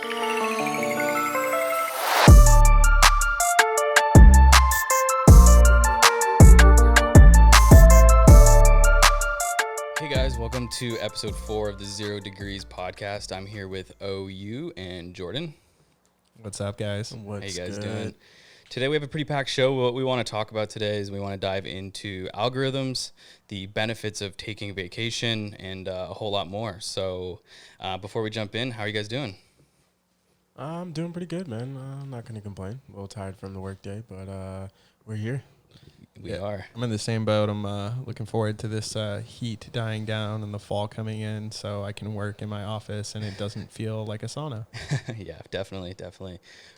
Hey guys, welcome to episode 4 of the 0 Degrees podcast. I'm here with OU and Jordan. What's up, guys? How you guys doing? Today we have a pretty packed show. What we want to talk about today is we want to dive into algorithms, the benefits of taking vacation, and a whole lot more. So before we jump in, how are you guys doing? I'm doing pretty good, man. I'm not going to complain. A little tired from the work day, but we're here. We are. I'm in the same boat. I'm looking forward to this heat dying down and the fall coming in so I can work in my office and it doesn't feel like a sauna. Yeah, definitely.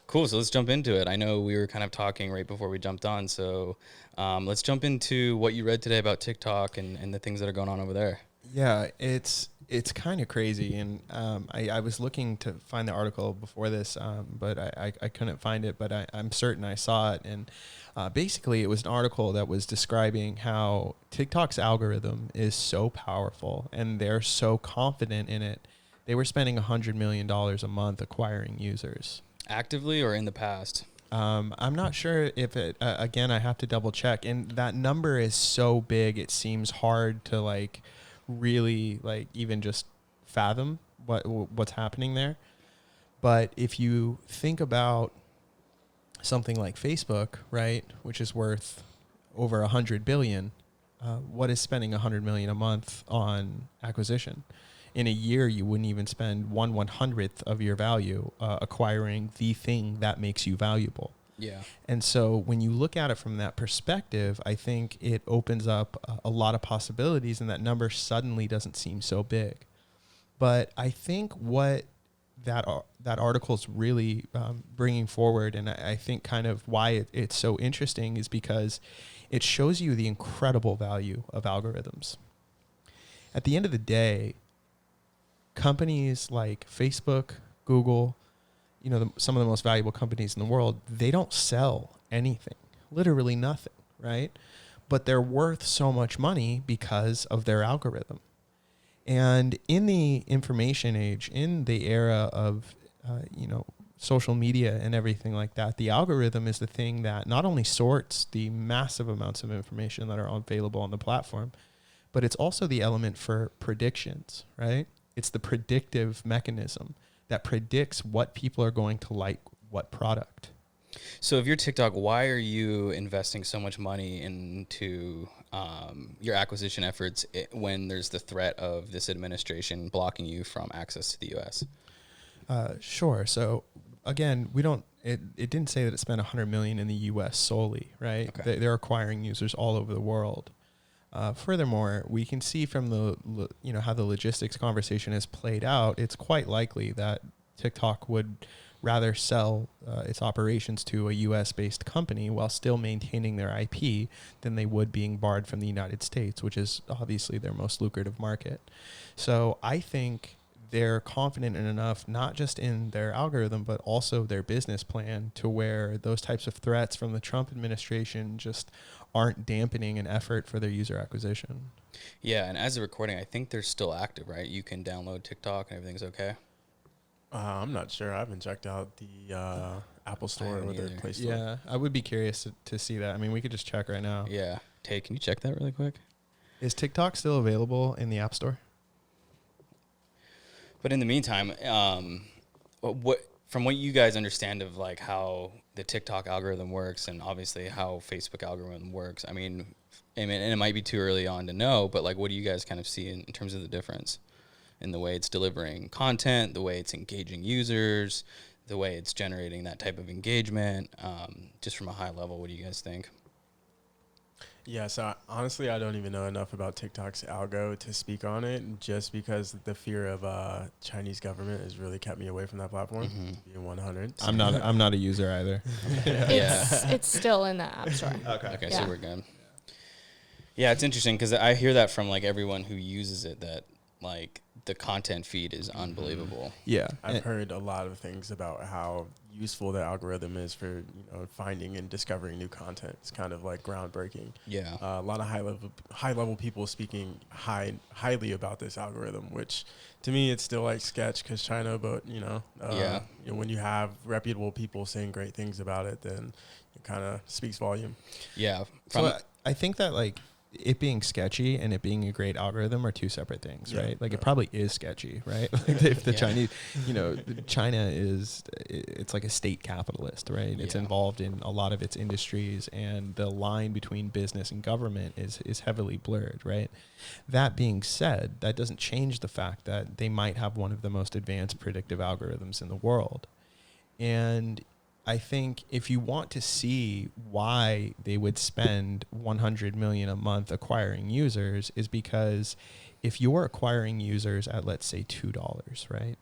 Cool, so let's jump into it. I know we were kind of talking right before we jumped on, so let's jump into what you read today about TikTok and the things that are going on over there. Yeah, it's kind of crazy, and I was looking to find the article before this, but I couldn't find it, but I'm certain I saw it, and basically it was an article that was describing how TikTok's algorithm is so powerful, and they're so confident in it. They were spending $100 million a month acquiring users. Actively or in the past? I'm not sure if it, again, I have to double check, and that number is so big, it seems hard to really even just fathom what's happening there. But if you think about something like Facebook, right, which is worth over 100 billion, what is spending 100 million a month on acquisition? In a year, you wouldn't even spend 1/100th of your value acquiring the thing that makes you valuable. Yeah. And so when you look at it from that perspective, I think it opens up a lot of possibilities, and that number suddenly doesn't seem so big. But I think what that article is really bringing forward, and I think kind of why it's so interesting, is because it shows you the incredible value of algorithms. At the end of the day, companies like Facebook, Google, some of the most valuable companies in the world, they don't sell anything, literally nothing, right? But they're worth so much money because of their algorithm. And in the information age, in the era of, social media and everything like that, the algorithm is the thing that not only sorts the massive amounts of information that are available on the platform, but it's also the element for predictions, right? It's the predictive mechanism that predicts what people are going to like, what product. So if you're TikTok, why are you investing so much money into your acquisition efforts when there's the threat of this administration blocking you from access to the U.S.? Sure. So again, it didn't say that it spent $100 million in the U.S. solely, right? Okay. They're acquiring users all over the world. Furthermore, we can see from how the logistics conversation has played out, it's quite likely that TikTok would rather sell its operations to a U.S.-based company while still maintaining their IP than they would being barred from the United States, which is obviously their most lucrative market. So I think they're confident in enough, not just in their algorithm, but also their business plan, to where those types of threats from the Trump administration just aren't dampening an effort for their user acquisition. Yeah, and as a recording, I think they're still active, right? You can download TikTok and everything's okay? I'm not sure. I haven't checked out the Apple Store or the Play Store. Yeah, I would be curious to see that. I mean, we could just check right now. Yeah. Tay, can you check that really quick? Is TikTok still available in the App Store? But in the meantime, from what you guys understand of how the TikTok algorithm works, and obviously how Facebook algorithm works, and it might be too early on to know, but what do you guys kind of see in terms of the difference in the way it's delivering content, the way it's engaging users, the way it's generating that type of engagement? Just from a high level, what do you guys think? Yeah, so honestly, I don't even know enough about TikTok's algo to speak on it, just because the fear of Chinese government has really kept me away from that platform. To be 100. I'm not a user either. It's still in the App Store. Okay, Yeah. so we're good. Yeah, it's interesting because I hear that from everyone who uses it, that like the content feed is unbelievable. Yeah. I've heard a lot of things about how useful the algorithm is for finding and discovering new content. It's kind of like groundbreaking. Yeah. A lot of high level people speaking highly about this algorithm, which to me it's still like sketch because China. But when you have reputable people saying great things about it, then it kind of speaks volume. Yeah. So I think that like it being sketchy and it being a great algorithm are two separate things, right? Like it probably is sketchy, right? Like if the Chinese, China it's like a state capitalist, right? It's involved in a lot of its industries, and the line between business and government is heavily blurred, right? That being said, that doesn't change the fact that they might have one of the most advanced predictive algorithms in the world. And I think if you want to see why they would spend $100 million a month acquiring users, is because if you're acquiring users at, let's say, $2, right?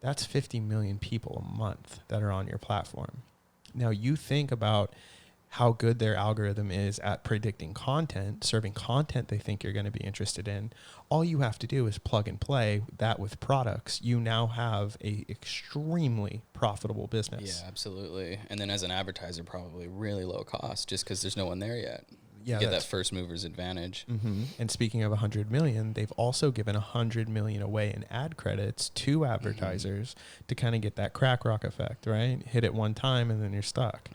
That's 50 million people a month that are on your platform. Now you think about how good their algorithm is at predicting content, serving content they think you're going to be interested in. All you have to do is plug and play that with products. You now have a extremely profitable business. Yeah, absolutely. And then as an advertiser, probably really low cost just because there's no one there yet. Yeah, you get that first mover's advantage. Mm-hmm. And speaking of 100 million, they've also given 100 million away in ad credits to advertisers to kind of get that crack rock effect, right? Hit it one time and then you're stuck.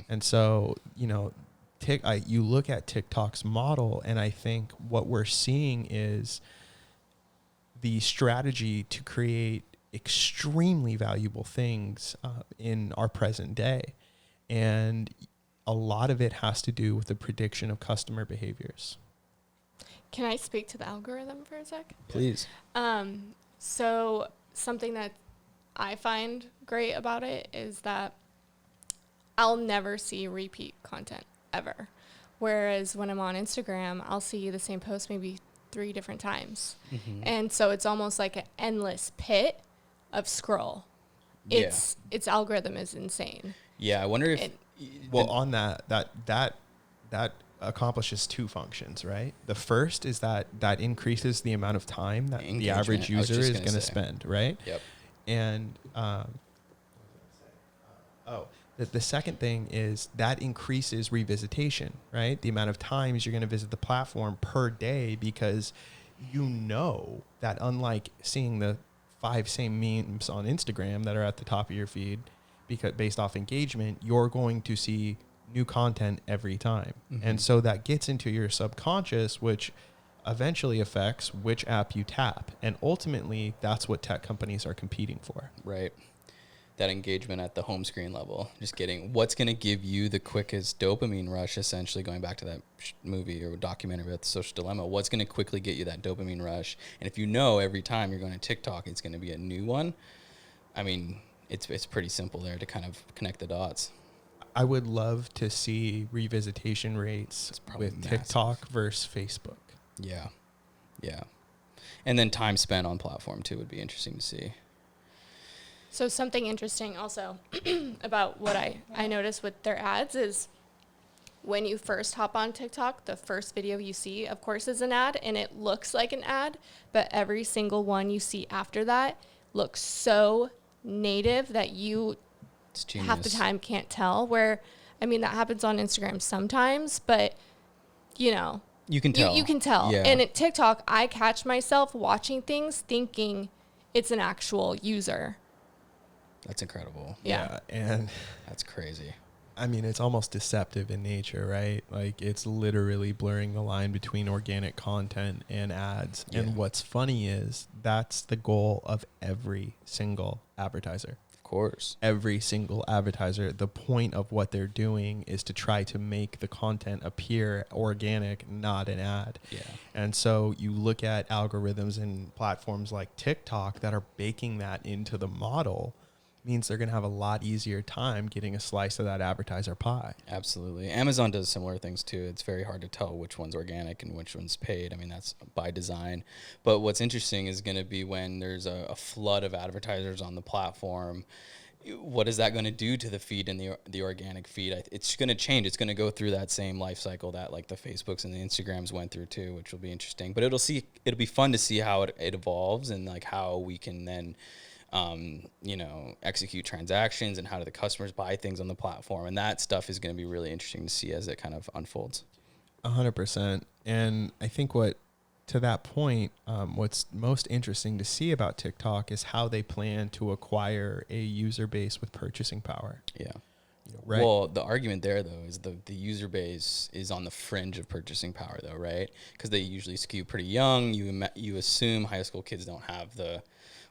And so, you look at TikTok's model, and I think what we're seeing is the strategy to create extremely valuable things in our present day. And a lot of it has to do with the prediction of customer behaviors. Can I speak to the algorithm for a sec? Please. So something that I find great about it is that I'll never see repeat content ever. Whereas when I'm on Instagram, I'll see the same post maybe 3 different Mm-hmm. times. And so it's almost like an endless pit of scroll. Its algorithm is insane. Yeah, I wonder if... Well, on that accomplishes 2 functions, right? The first is that increases the amount of time that the average user is going to spend, right? Yep. And the second thing is that increases revisitation, right? The amount of times you're going to visit the platform per day, because that unlike seeing the 5 same memes on Instagram that are at the top of your feed, because based off engagement, you're going to see new content every time. And so that gets into your subconscious, which eventually affects which app you tap. And ultimately, that's what tech companies are competing for. Right. That engagement at the home screen level, just getting what's going to give you the quickest dopamine rush, essentially going back to that movie or documentary about the social dilemma. What's going to quickly get you that dopamine rush? And if every time you're going to TikTok, it's going to be a new one. I mean, it's pretty simple there to kind of connect the dots. I would love to see revisitation rates with massive. TikTok versus Facebook. Yeah. Yeah. And then time spent on platform too would be interesting to see. So something interesting also about what I noticed with their ads is when you first hop on TikTok, the first video you see, of course, is an ad, and it looks like an ad, but every single one you see after that looks so native that you half the time can't tell. Where, I mean, that happens on Instagram sometimes, but you can tell. You can tell. Yeah. And at TikTok, I catch myself watching things thinking it's an actual user. That's incredible. Yeah. And That's crazy. I mean, it's almost deceptive in nature, right? Like, it's literally blurring the line between organic content and ads. Yeah. And what's funny is that's the goal of every single advertiser. Of course. Every single advertiser, the point of what they're doing is to try to make the content appear organic, not an ad. Yeah. And so you look at algorithms and platforms like TikTok that are baking that into the model, means they're going to have a lot easier time getting a slice of that advertiser pie. Absolutely. Amazon does similar things too. It's very hard to tell which one's organic and which one's paid. I mean, that's by design. But what's interesting is going to be when there's a flood of advertisers on the platform, what is that going to do to the feed and the organic feed? It's going to change. It's going to go through that same life cycle that like the Facebooks and the Instagrams went through too, which will be interesting. But it'll be fun to see how it evolves and like how we can then, execute transactions and how do the customers buy things on the platform. And that stuff is going to be really interesting to see as it kind of unfolds. 100%. And I think to that point, what's most interesting to see about TikTok is how they plan to acquire a user base with purchasing power. Yeah. Right. Well, the argument there, though, is the user base is on the fringe of purchasing power, though, right? Because they usually skew pretty young. You assume high school kids don't have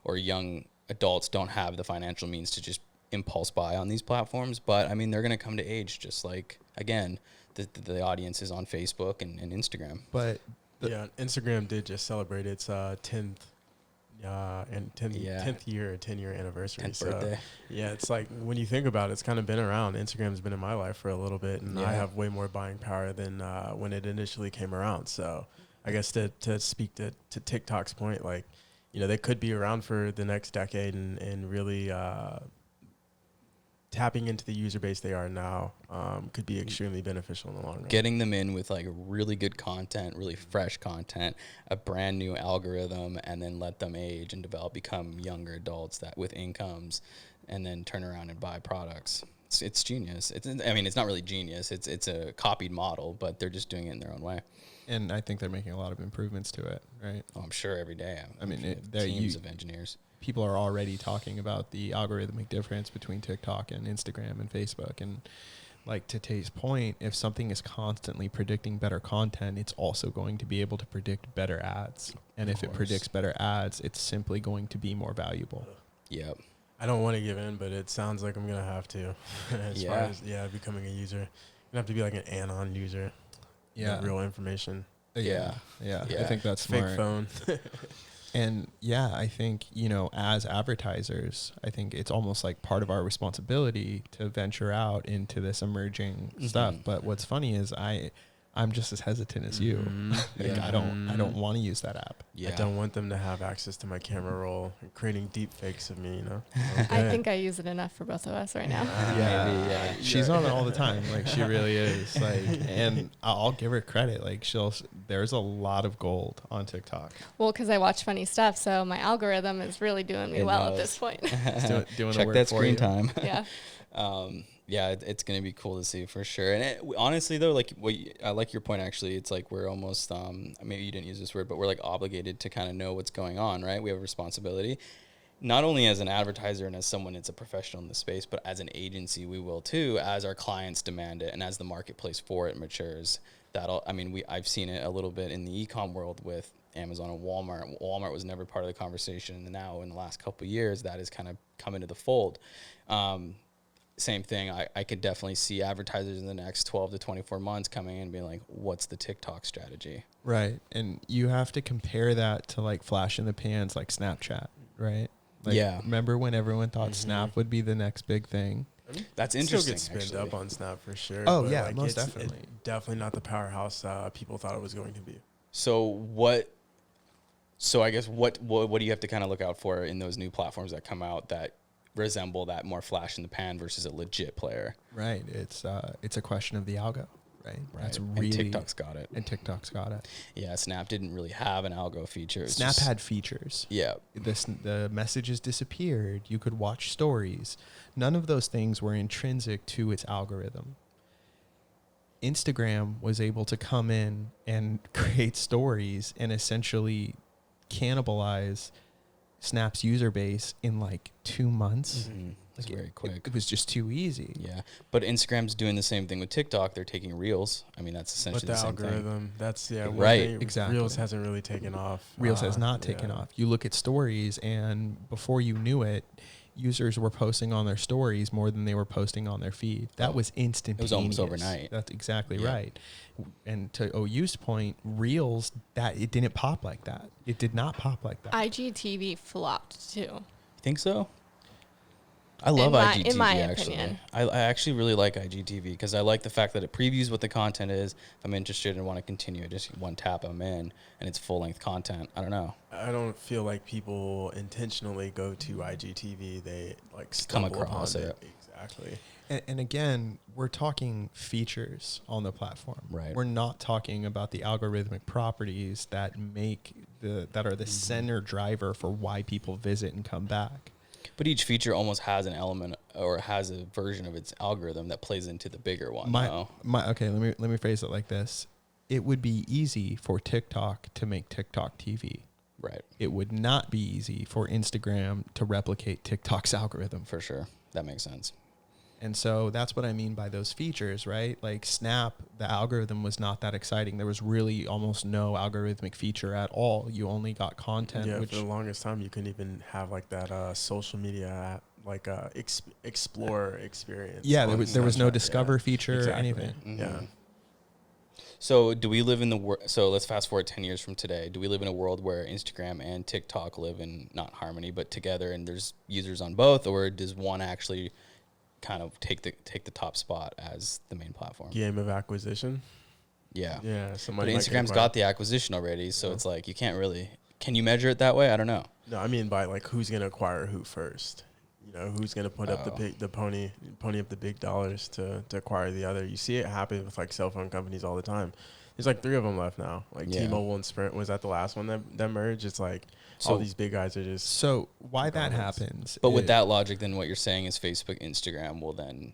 or young adults don't have the financial means to just impulse buy on these platforms. But, I mean, they're going to come to age just like, again, the audience is on Facebook and Instagram. But Instagram did just celebrate its 10th year, 10-year anniversary. 10th birthday. Yeah, it's like when you think about it, it's kind of been around. Instagram's been in my life for a little bit, and I have way more buying power than when it initially came around. So I guess to speak to TikTok's point, like, they could be around for the next decade and really tapping into the user base they are now could be extremely beneficial in the long run. Getting them in with like really good content, really fresh content, a brand new algorithm, and then let them age and become younger adults that with incomes, and then turn around and buy products. It's genius. It's not really genius. It's a copied model, but they're just doing it in their own way. And I think they're making a lot of improvements to it, right? Oh, I'm sure every day. Teams of engineers. People are already talking about the algorithmic difference between TikTok and Instagram and Facebook. And like to Tay's point, if something is constantly predicting better content, it's also going to be able to predict better ads. And if it predicts better ads, it's simply going to be more valuable. Yep. I don't want to give in, but it sounds like I'm going to have to as far as becoming a user. You have to be like an anon user. Yeah. Real information. Yeah. I think that's fake smart. phone. And I think, as advertisers, I think it's almost like part of our responsibility to venture out into this emerging stuff. But what's funny is I'm just as hesitant as you. I don't want to use that app. I don't want them to have access to my camera roll and creating deep fakes of me, I think I use it enough for both of us right now. Maybe. She's on it all the time. Like she really is. Like, and I'll give her credit. Like there's a lot of gold on TikTok. Well, because I watch funny stuff, so my algorithm is really doing me well at this point. doing Check the work that for screen you. time. Yeah. It's going to be cool to see for sure. And honestly, though, like I like your point, actually. It's like we're almost, maybe you didn't use this word, but we're like obligated to kind of know what's going on, right? We have a responsibility, not only as an advertiser and as someone that's a professional in the space, but as an agency, we will too, as our clients demand it and as the marketplace for it matures. I've seen it a little bit in the e-com world with Amazon and Walmart. Walmart was never part of the conversation. And now in the last couple of years, that has kind of come into the fold. Same thing. I could definitely see advertisers in the next 12 to 24 months coming in and being like, what's the TikTok strategy? Right. And you have to compare that to like flash in the pans, like Snapchat, right? Like, remember when everyone thought Snap would be the next big thing? That's interesting. Still gets spinned up on Snap for sure. Oh yeah, most it's definitely. Definitely not the powerhouse people thought it was going to be. So I guess what do you have to kind of look out for in those new platforms that come out that resemble that more flash in the pan versus a legit player? Right. It's a question of the algo, right? That's really, and TikTok's got it. Yeah, Snap didn't really have an algo feature. Snap had features. Yeah. The messages disappeared. You could watch stories. None of those things were intrinsic to its algorithm. Instagram was able to come in and create stories and essentially cannibalize Snap's user base in like 2 months. It's very quick. It was just too easy. Yeah, but Instagram's doing the same thing with TikTok. They're taking Reels. I mean, that's essentially the same algorithm. Thing. That's right. Exactly. Reels hasn't really taken off. Reels has not taken off. You look at stories, and before you knew it, users were posting on their stories more than they were posting on their feed. That was instantaneous. It was almost overnight. That's exactly right. And to OU's point, Reels, that it didn't pop like that. It did not pop like that. IGTV flopped too. You think so? I love IGTV, in my actually. opinion. I actually really like IGTV because I like the fact that it previews what the content is. If I'm interested and want to continue, just one tap, I'm in, and it's full-length content. I don't know. I don't feel like people intentionally go to IGTV. They like Come stumble across upon it. Exactly. And again, we're talking features on the platform. Right. We're not talking about the algorithmic properties that are the center driver for why people visit and come back. But each feature almost has an element or has a version of its algorithm that plays into the bigger one. Okay, let me phrase it like this. It would be easy for TikTok to make TikTok TV. Right. It would not be easy for Instagram to replicate TikTok's algorithm. For sure. That makes sense. And so that's what I mean by those features, right? Like Snap, the algorithm was not that exciting. There was really almost no algorithmic feature at all. You only got content. Yeah, for the longest time, you couldn't even have like that social media app, like Explorer experience. Yeah, there was no Snapchat. Discover Yeah, feature, exactly. anything. Mm-hmm. Yeah. So do we live in the world? So let's fast forward 10 years from today. Do we live in a world where Instagram and TikTok live in not harmony, but together, and there's users on both, or does one actually kind of take the top spot as the main platform? Game of acquisition. Yeah. Yeah. But Somebody might Instagram's get got the acquisition already, so it's like you can't really. Can you measure it that way? I don't know. No, I mean by like who's gonna acquire who first. You know, who's gonna put up the pony up the big dollars to acquire the other. You see it happen with like cell phone companies all the time. There's like 3 of them left now. Like T-Mobile and Sprint was that the last one that merged. It's like all these big guys are just. So why that happens? But with that logic, then what you're saying is Facebook, Instagram will then.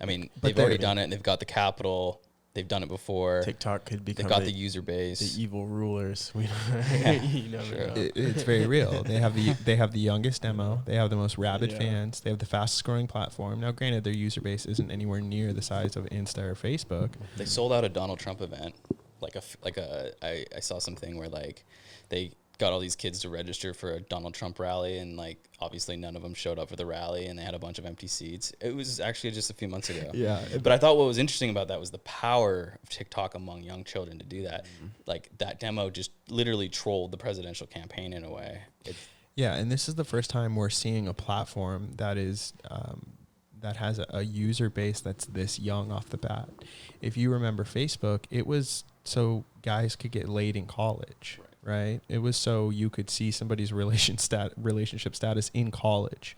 I mean, they've already done it, and they've got the capital. They've done it before. TikTok could become. They've got the user base. The evil rulers. We you never Sure. know. It's very real. They have the youngest demo. They have the most rabid fans. They have the fastest growing platform. Now, granted, their user base isn't anywhere near the size of Insta or Facebook. They sold out a Donald Trump event. I saw something where like they got all these kids to register for a Donald Trump rally, and like obviously none of them showed up for the rally, and they had a bunch of empty seats. It was actually just a few months ago. Yeah. But I thought what was interesting about that was the power of TikTok among young children to do that. Like that demo just literally trolled the presidential campaign in a way. Yeah, and this is the first time we're seeing a platform that is that has a user base that's this young off the bat. If you remember Facebook, it was so guys could get laid in college. Right? It was so you could see somebody's relationship status in college.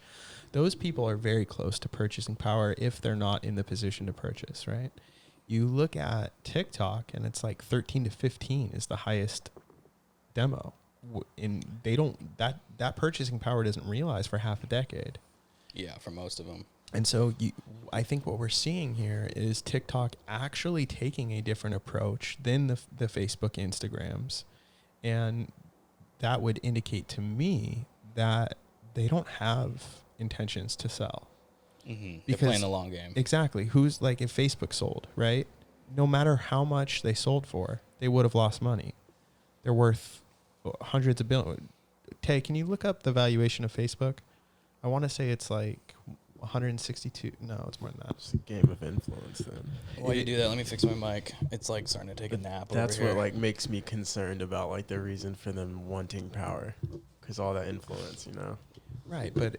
Those people are very close to purchasing power if they're not in the position to purchase, right? You look at TikTok and it's like 13 to 15 is the highest demo. That purchasing power doesn't realize for half a decade. Yeah, for most of them. And so I think what we're seeing here is TikTok actually taking a different approach than the Facebook, Instagrams. And that would indicate to me that they don't have intentions to sell. Mm-hmm. They're playing the long game. Exactly. Who's like if Facebook sold, right? No matter how much they sold for, they would have lost money. They're worth hundreds of billions. Tay, can you look up the valuation of Facebook? I want to say it's like 162. No, it's more than that. It's a game of influence then. While you do that, let me fix my mic. It's like starting to take a nap. That's over what here. like makes me concerned about like the reason for them wanting power, because all that influence, you know. Right, but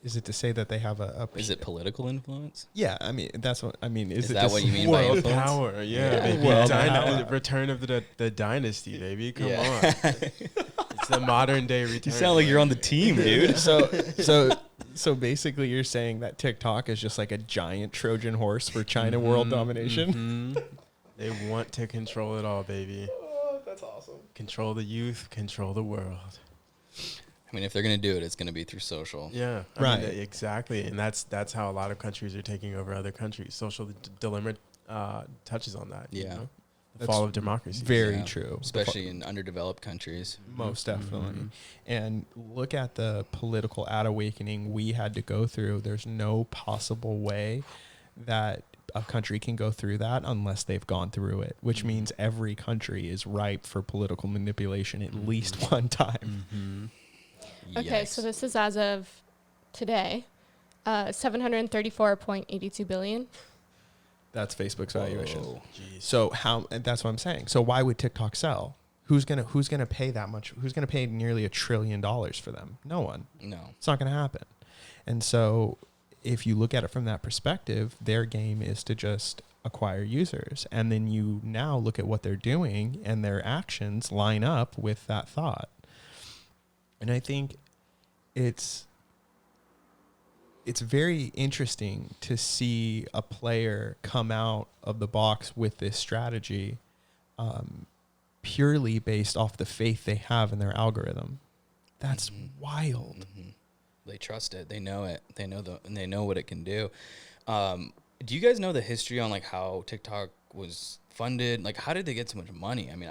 is it to say that they have a Is it political influence? Yeah, I mean that's what I mean. Is it that to what s- you mean by World influence? power, yeah, baby. World power. Return of the dynasty, baby. Come Yeah. on, it's the modern day return. You sound like you're on the team, dude. So basically, you're saying that TikTok is just like a giant Trojan horse for China world domination. Mhm. They want to control it all, baby. Oh, that's awesome. Control the youth, control the world. I mean, if they're gonna do it, it's gonna be through social. Yeah, Right. Exactly, and that's how a lot of countries are taking over other countries. Social dilemma touches on that. Yeah. You know? The That's fall of democracy. Very Yeah. true. Especially in underdeveloped countries. Most definitely. Mhm. And look at the political ad awakening we had to go through. There's no possible way that a country can go through that unless they've gone through it, which means every country is ripe for political manipulation at least one time. Mm-hmm. Okay, Yikes. so this is as of today, 734.82 billion. That's Facebook's valuation. Whoa. Jeez. So and that's what I'm saying. So why would TikTok sell? Who's gonna pay that much? Who's gonna pay nearly $1 trillion for them? No one. No. It's not gonna happen. And so, if you look at it from that perspective, their game is to just acquire users, and then you now look at what they're doing, and their actions line up with that thought. And I think it's very interesting to see a player come out of the box with this strategy, purely based off the faith they have in their algorithm. That's wild. They trust it. They know it. They know what it can do. Do you guys know the history on like how TikTok was funded? Like, how did they get so much money? I mean,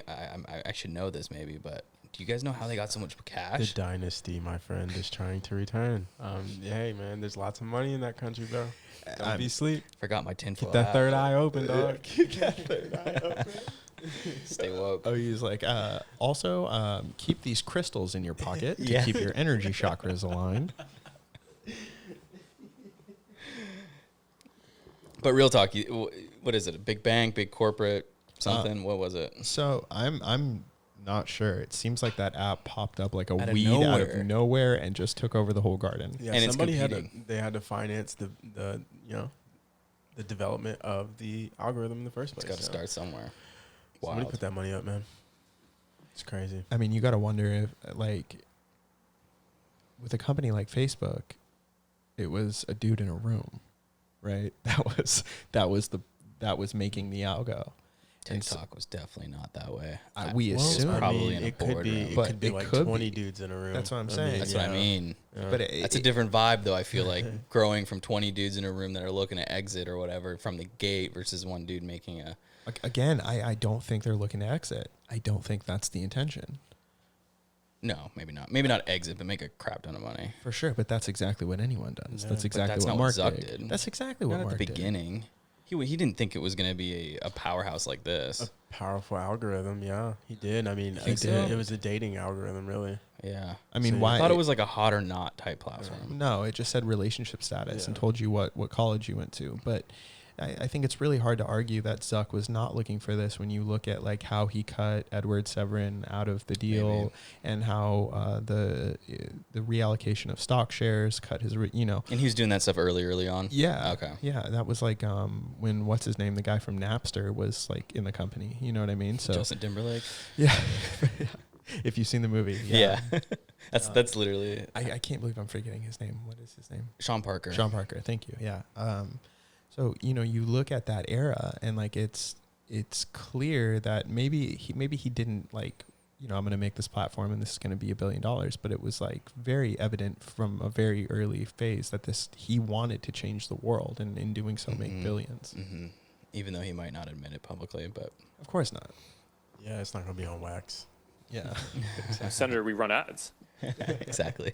I should know this maybe, but do you guys know how they got so much cash? The dynasty, my friend, is trying to return. Hey, man, there's lots of money in that country, bro. Don't be sleep. Forgot my tinfoil. Get that third eye open, dog. Keep that third eye open. Stay woke. Oh, he's like, also, keep these crystals in your pocket to Yeah. keep your energy chakras aligned. But real talk, what is it? A big bank, big corporate, something? What was it? So I'm not sure. It seems like that app popped up like a Out of weed out nowhere. of nowhere and just took over the whole garden. Yeah, And it's somebody competing. they had to finance the the development of the algorithm in the first It's place. got to start somewhere. Somebody Wild. put that money up, man. It's crazy. I mean, you got to wonder if, like, with a company like Facebook, it was a dude in a room, right? That was making the algo. And so- TikTok was definitely not that way. we Well, assume, it's probably in a it could be. boardroom. It But could be it like could 20 be. dudes in a room. That's what I'm saying. That's what I mean. Yeah. but That's a different vibe, though. I feel like growing from 20 dudes in a room that are looking to exit or whatever from the gate versus one dude making a. again, I don't think they're looking to exit. I don't think that's the intention. No, maybe not. Maybe not exit, but make a crap ton of money. For sure, but that's exactly what anyone does. Yeah. That's But exactly that's what not Mark what Zuck did. did. That's exactly Not what at Mark the did. beginning. He didn't think it was going to be a powerhouse like this. A powerful algorithm, yeah. He did. I mean, think so? it was a dating algorithm, really. Yeah. I mean, So why? I thought it was like a hot or not type platform. No, it just said relationship status and Yeah. told you what college you went to. But I think it's really hard to argue that Zuck was not looking for this when you look at like how he cut Edward Severin out of the deal Maybe. and how the reallocation of stock shares cut his, And he was doing that stuff early on. Yeah. Okay. Yeah, that was like when what's his name, the guy from Napster, was like in the company. You know what I mean? So Justin Timberlake. yeah, if you've seen the movie, Yeah. That's literally it. I can't believe I'm forgetting his name. What is his name? Sean Parker. Sean Parker. Thank you. Yeah. So you look at that era and like it's clear that maybe he didn't like I'm going to make this platform and this is going to be $1 billion, but it was like very evident from a very early phase that he wanted to change the world and in doing so make billions. Mm-hmm. Even though he might not admit it publicly, but Of course not. Yeah, it's not going to be on wax. Yeah. Senator, we run ads. exactly.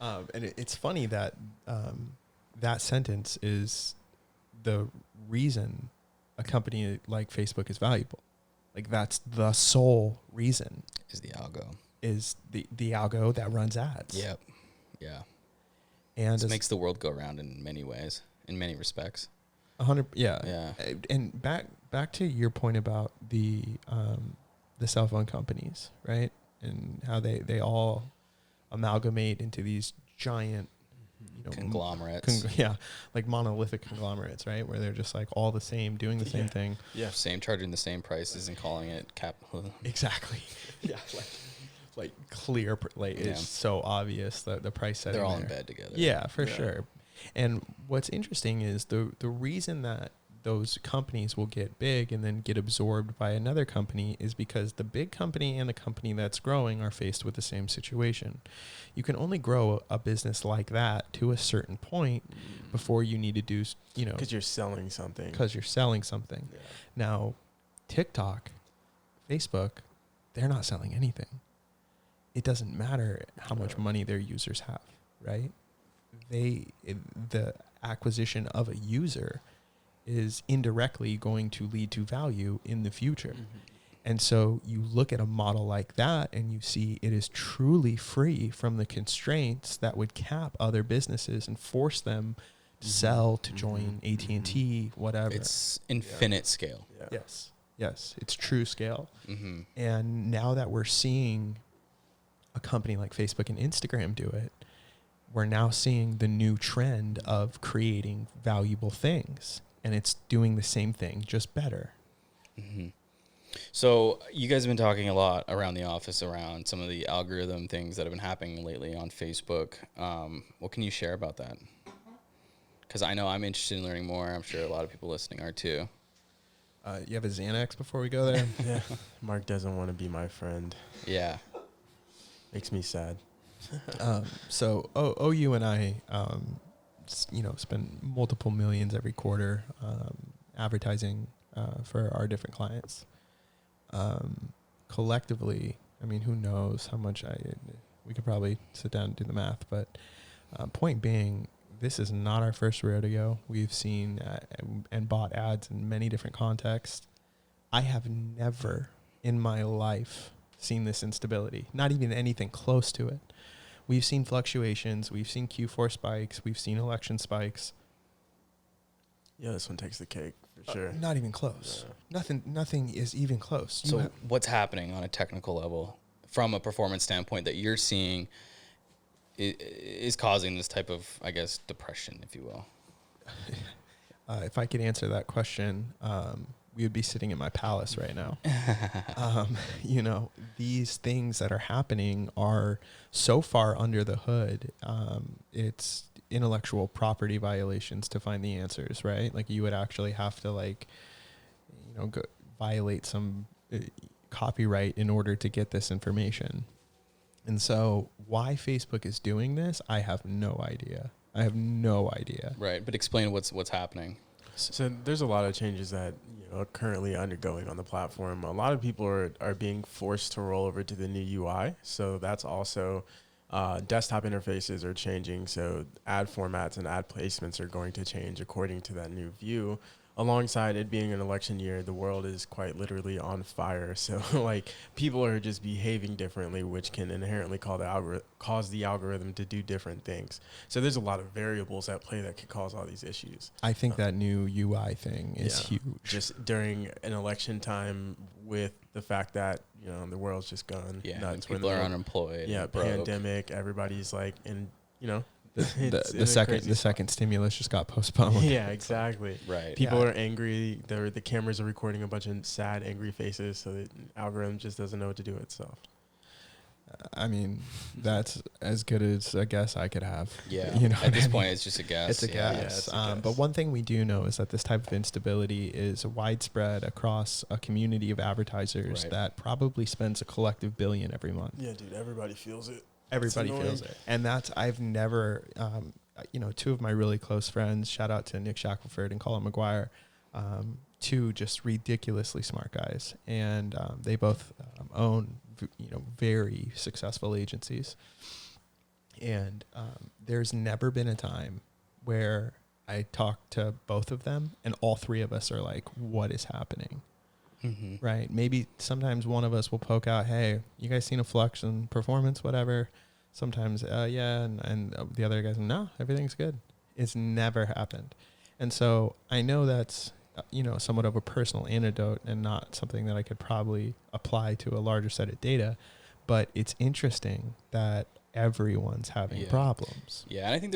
And it's funny that that sentence is the reason a company like Facebook is valuable. Like that's the sole reason Is the algo. is the algo that runs ads. Yep. Yeah. And It makes the world go round in many ways, in many respects. 100. Yeah. Yeah. And back to your point about the cell phone companies, right? And how they all amalgamate into these giant, Conglomerates. like monolithic conglomerates, right? Where they're just like all the same, doing the same thing. Yeah. Charging the same prices and calling it capitalism. Exactly. Yeah. Like clear, it's so obvious that the price setting. They're all in there. bed together. Yeah, for Yeah. sure. And what's interesting is the reason that those companies will get big and then get absorbed by another company is because the big company and the company that's growing are faced with the same situation. You can only grow a business like that to a certain point before you need to do, Because you're selling something. because you're selling something. Yeah. Now, TikTok, Facebook, they're not selling anything. It doesn't matter how much money their users have, right? The acquisition of a user is indirectly going to lead to value in the future. And so you look at a model like that and you see it is truly free from the constraints that would cap other businesses and force them to sell, to join AT&T, whatever. It's infinite scale. Yeah. Yes. Yes, it's true scale. Mm-hmm. And now that we're seeing a company like Facebook and Instagram do it, we're now seeing the new trend of creating valuable things. And it's doing the same thing, just better. Mm-hmm. So you guys have been talking a lot around the office around some of the algorithm things that have been happening lately on Facebook. What can you share about that? Because I know I'm interested in learning more. I'm sure a lot of people listening are too. You have a Xanax before we go there? Yeah. Mark doesn't want to be my friend. Yeah. Makes me sad. So OU and I, spend multiple millions every quarter advertising for our different clients. Collectively, I mean, who knows how much we could probably sit down and do the math, but point being, this is not our first rodeo. We've seen and bought ads in many different contexts. I have never in my life seen this instability, not even anything close to it. We've seen fluctuations. We've seen Q4 spikes. We've seen election spikes. Yeah, this one takes the cake for sure. Not even close. Yeah. Nothing is even close. So what's happening on a technical level from a performance standpoint that you're seeing is causing this type of, I guess, depression, if you will? If I could answer that question, we would be sitting in my palace right now. These things that are happening are so far under the hood. It's intellectual property violations to find the answers, right? Like you would actually have to violate some copyright in order to get this information. And so why Facebook is doing this, I have no idea. Right, but explain what's happening. So there's a lot of changes that are currently undergoing on the platform. A lot of people are being forced to roll over to the new UI. So that's also desktop interfaces are changing. So ad formats and ad placements are going to change according to that new view. Alongside it being an election year, the world is quite literally on fire. So people are just behaving differently, which can inherently cause the algorithm to do different things. So there's a lot of variables at play that could cause all these issues. I think that new UI thing is huge. Just during an election time with the fact that, the world's just gone nuts. People are unemployed. Yeah, pandemic, everybody's The second stimulus just got postponed. Yeah, exactly. Right. People are angry. The cameras are recording a bunch of sad, angry faces, so the algorithm just doesn't know what to do itself. I mean, that's as good as a guess I could have. Yeah. At this point, it's just a guess. It's a guess. Yeah, it's a guess. But one thing we do know is that this type of instability is widespread across a community of advertisers that probably spends a collective billion every month. Yeah, dude, everybody feels it. Everybody feels it. And I've never, two of my really close friends, shout out to Nick Shackelford and Colin McGuire, two just ridiculously smart guys. And they both own, very successful agencies. And there's never been a time where I talk to both of them and all three of us are like, what is happening? Mm-hmm. Right. Maybe sometimes one of us will poke out, hey, you guys seen a flux in performance, whatever. Sometimes, yeah. And the other guys, no, everything's good. It's never happened. And so I know that's, somewhat of a personal anecdote and not something that I could probably apply to a larger set of data. But it's interesting that everyone's having problems. Yeah. And I think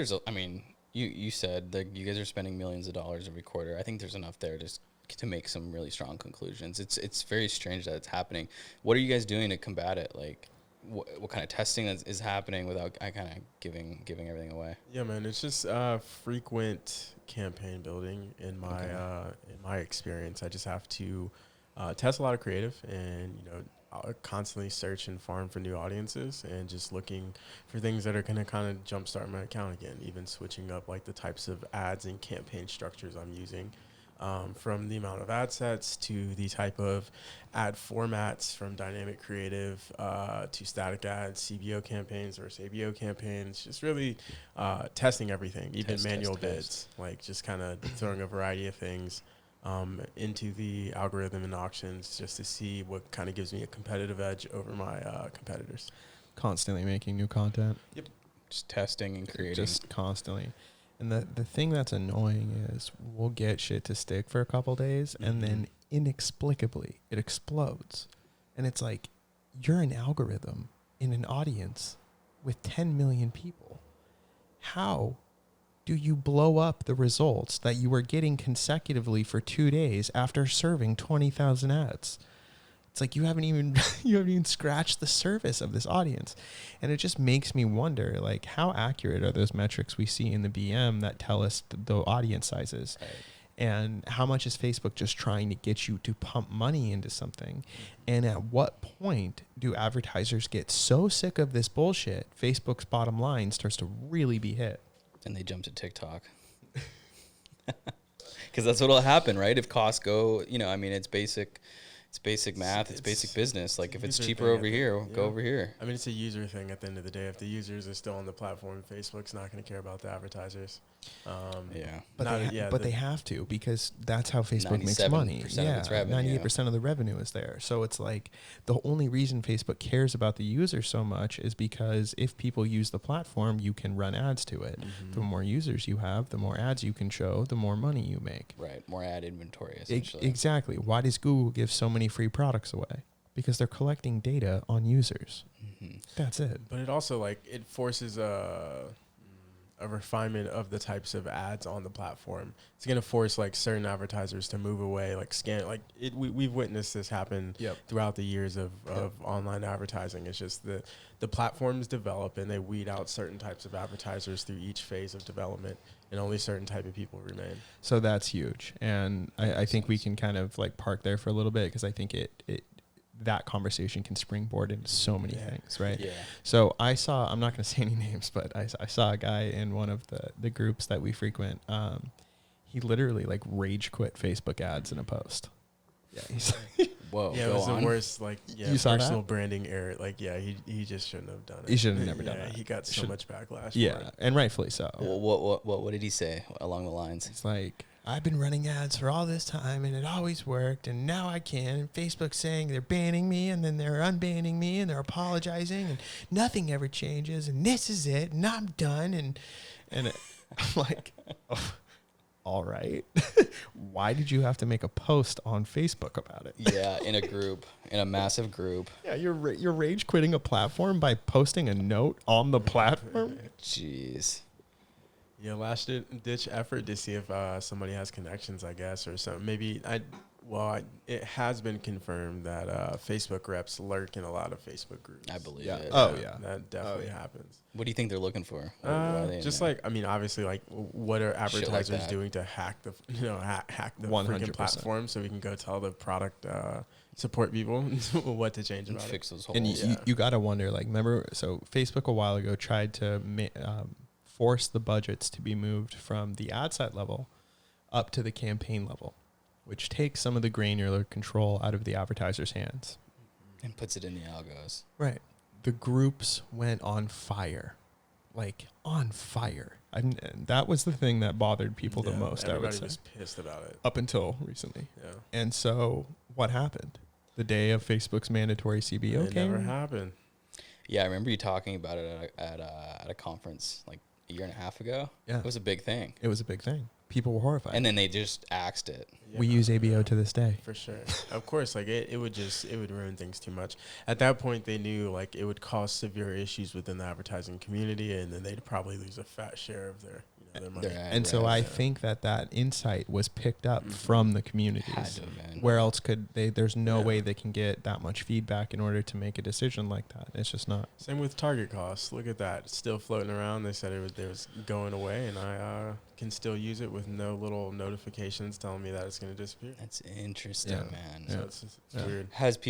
you said that you guys are spending millions of dollars every quarter. I think there's enough there to make some really strong conclusions. It's very strange that it's happening. What are you guys doing to combat it? Like, what kind of testing is happening without kind of giving everything away? Yeah, man, it's just frequent campaign building in my experience. I just have to test a lot of creative and I'll constantly search and farm for new audiences and just looking for things that are going to kind of jumpstart my account again. Even switching up the types of ads and campaign structures I'm using. From the amount of ad sets to the type of ad formats, from dynamic creative to static ads, CBO campaigns versus ABO campaigns, just really testing everything, even manual bids, just kind of throwing a variety of things into the algorithm and auctions just to see what kind of gives me a competitive edge over my competitors. Constantly making new content. Yep. Just testing and creating. Just constantly. And the thing that's annoying is we'll get shit to stick for a couple days, and then inexplicably it explodes. And it's like, you're an algorithm in an audience with 10 million people. How do you blow up the results that you were getting consecutively for 2 days after serving 20,000 ads? It's like you haven't even scratched the surface of this audience. And it just makes me wonder, like, how accurate are those metrics we see in the BM that tell us the audience sizes? Right. And how much is Facebook just trying to get you to pump money into something? And at what point do advertisers get so sick of this bullshit, Facebook's bottom line starts to really be hit? And they jump to TikTok. Because that's what'll happen, right? If costs go, I mean, it's basic math, it's basic business. Like, if it's cheaper over here, go over here. I mean, it's a user thing at the end of the day. If the users are still on the platform, Facebook's not going to care about the advertisers. But they have to, because that's how Facebook makes money. Of its revenue, 98% of the revenue is there. So it's like the only reason Facebook cares about the user so much is because if people use the platform, you can run ads to it. Mm-hmm. The more users you have, the more ads you can show, the more money you make. Right, more ad inventory, essentially. Exactly. Why does Google give so many free products away? Because they're collecting data on users. Mm-hmm. That's it. But it also, like, it forces a refinement of the types of ads on the platform. It's going to force, like, certain advertisers to move away, like we've witnessed this happen throughout the years of online advertising. It's just the platforms develop and they weed out certain types of advertisers through each phase of development, and only certain type of people remain. So that's huge. And I think we can kind of, like, park there for a little bit, because I think that conversation can springboard into so many things, right? Yeah. So I'm not going to say any names, but I saw a guy in one of the groups that we frequent. He literally, like, rage quit Facebook ads in a post. Yeah. He's like, whoa. Yeah, it was the worst, like, you saw personal that? branding error. Like, he just shouldn't have done it. He should have never done that. He got so much backlash. Yeah, for it. and rightfully so. Well, what did he say along the lines? It's like, I've been running ads for all this time and it always worked, and now I can. And Facebook's saying they're banning me, and then they're unbanning me, and they're apologizing, and nothing ever changes, and this is it, and I'm done. And I'm like, oh, all right. Why did you have to make a post on Facebook about it? Yeah, in a massive group. Yeah, you're rage quitting a platform by posting a note on the platform? Jeez. Yeah, last ditch effort to see if somebody has connections, I guess, or something. Maybe it has been confirmed that Facebook reps lurk in a lot of Facebook groups. I believe yeah. it. Oh, yeah. That definitely happens. What do you think they're looking for? Obviously, like, what are advertisers doing to hack the freaking platform, so we can go tell the product support people what to change about fix those holes. And you got to wonder, like, remember, so Facebook a while ago tried to force the budgets to be moved from the ad set level up to the campaign level, which takes some of the granular control out of the advertiser's hands. And puts it in the algos. Right. The groups went on fire. Like, on fire. That was the thing that bothered people the most, I would say. Everybody was pissed about it. Up until recently. Yeah. And so, what happened? The day of Facebook's mandatory CBO it came? never happened. Yeah, I remember you talking about it at a conference, like, a year and a half ago. Yeah. It was a big thing. It was a big thing. People were horrified. And then they just axed it. We use ABO to this day. For sure. Of course, like, it would ruin things too much. At that point, they knew, like, it would cause severe issues within the advertising community, and then they'd probably lose a fat share of their money. And so I think that insight was picked up from the communities. Had to have been. Where else could they? There's no way they can get that much feedback in order to make a decision like that. It's just not. Same with target costs. Look at that. It's still floating around. They said it was going away, and I can still use it with no little notifications telling me that it's going to disappear. That's interesting, man. So it's weird. Have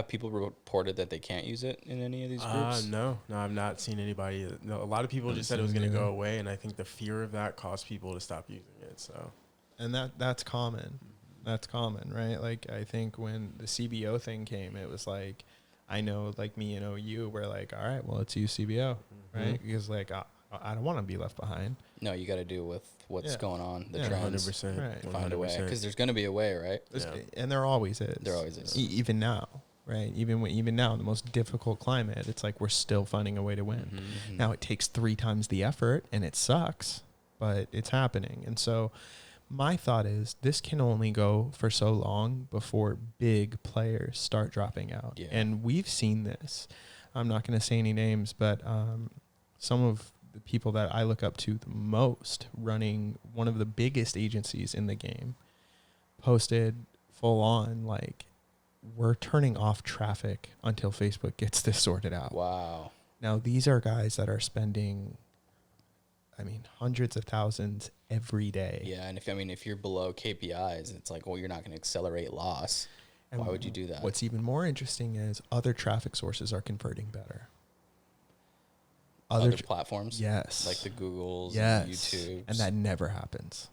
people reported that they can't use it in any of these groups? No, I've not seen anybody. No, a lot of people just said it was going to go away, and I think the fear of that caused people to stop using it. So, and that's common. That's common, right? Like, I think when the CBO thing came, it was like, I know, like, me and OU were like, all right, well, let's use CBO, right? Because, like, I don't want to be left behind. No, you got to deal with what's going on, the Yeah, trends. 100%. Right. Find a way, because there's going to be a way, right? And there always is. There always is. Even now, right? Even now, in the most difficult climate, it's like we're still finding a way to win. Mm-hmm. Now, it takes 3 times the effort, and it sucks, but it's happening. And so my thought is this can only go for so long before big players start dropping out. Yeah. And we've seen this. I'm not going to say any names, but some of the people that I look up to the most running one of the biggest agencies in the game posted full on, like, we're turning off traffic until Facebook gets this sorted out. Wow. Now, these are guys that are spending, I mean, hundreds of thousands every day. Yeah, and if you're below KPIs, it's like, well, you're not going to accelerate loss. And why would you do that? What's even more interesting is other traffic sources are converting better. Other platforms? Yes. Like the Googles yes. and YouTubes. And that never happens.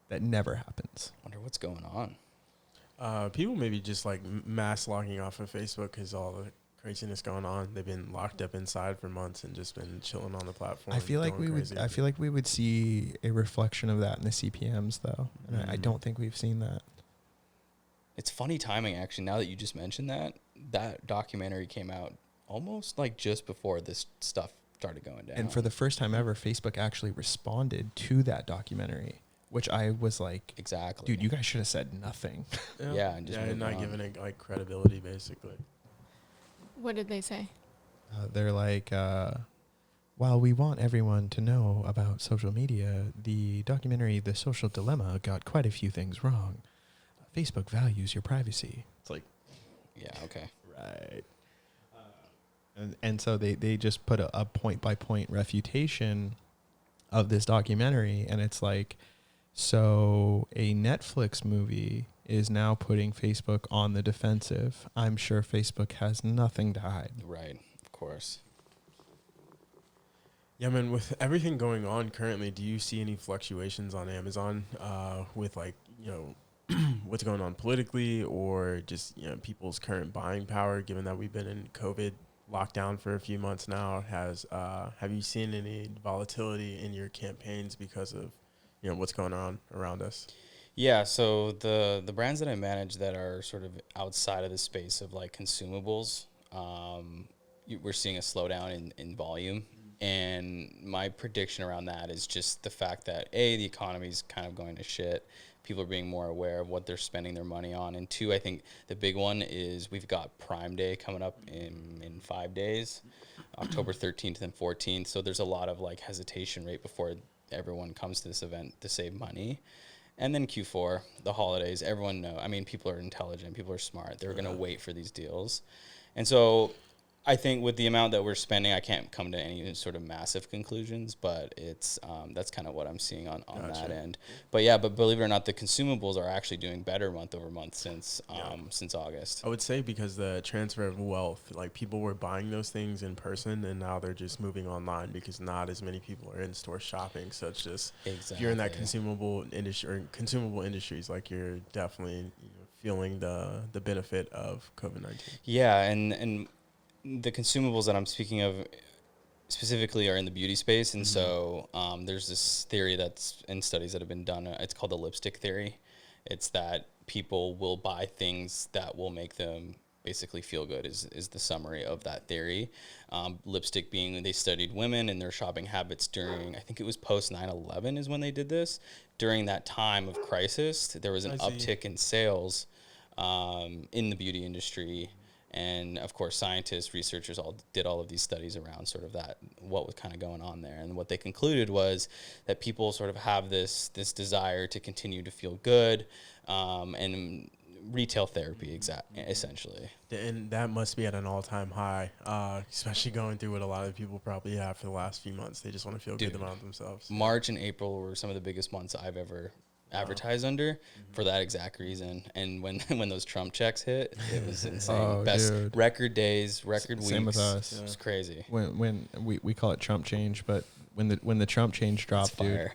That never happens. Wonder what's going on. People maybe just like mass logging off of Facebook because all the craziness going on. They've been locked up inside for months and just been chilling on the platform. I feel like we would see a reflection of that in the CPMs though. And I don't think we've seen that. It's funny timing actually. Now that you just mentioned that documentary came out almost like just before this stuff started going down. And for the first time ever, Facebook actually responded to that documentary, which I was like, exactly, dude, you guys should have said nothing. Yeah, and just not giving it like credibility, basically. What did they say? They're like, while we want everyone to know about social media, the documentary The Social Dilemma got quite a few things wrong. Facebook values your privacy. It's like, yeah, okay, right. And so they just put a point-by-point refutation of this documentary, and it's like, so a Netflix movie is now putting Facebook on the defensive. I'm sure Facebook has nothing to hide. Right, of course. Yeah, man, with everything going on currently, do you see any fluctuations on Amazon with, like, you know, what's going on politically or just, you know, people's current buying power, given that we've been in COVID lockdown for a few months now? Have you seen any volatility in your campaigns because of, you know, what's going on around us? Yeah, so the brands that I manage that are sort of outside of the space of like consumables, we're seeing a slowdown in volume. And my prediction around that is just the fact that the economy's kind of going to shit. People are being more aware of what they're spending their money on. And two, I think the big one is we've got Prime Day coming up in 5 days, October 13th and 14th. So there's a lot of like hesitation right before everyone comes to this event to save money. And then Q4, the holidays, everyone knows. I mean, people are intelligent. People are smart. They're going to wait for these deals. And so I think with the amount that we're spending, I can't come to any sort of massive conclusions, but it's that's kind of what I'm seeing on that end. But yeah, but believe it or not, the consumables are actually doing better month over month since August. I would say because the transfer of wealth, like people were buying those things in person and now they're just moving online because not as many people are in store shopping. So it's just, if you're in that consumable industry or consumable industries, like you're definitely feeling the benefit of COVID-19. Yeah, and the consumables that I'm speaking of specifically are in the beauty space. And so there's this theory that's in studies that have been done. It's called the lipstick theory. It's that people will buy things that will make them basically feel good is the summary of that theory. Lipstick being, they studied women and their shopping habits during, I think it was post 9/11 is when they did this. During that time of crisis, there was an uptick in sales in the beauty industry. And of course, scientists, researchers did all of these studies around sort of that, what was kind of going on there. And what they concluded was that people sort of have this desire to continue to feel good, and retail therapy, essentially. And that must be at an all-time high, especially going through what a lot of people probably have for the last few months. They just want to feel good about themselves. March and April were some of the biggest months I've ever advertised under for that exact reason. And when those Trump checks hit, it was insane. Best record days, record weeks. Same with us. It was crazy. When we call it Trump change, but when the Trump change dropped, dude,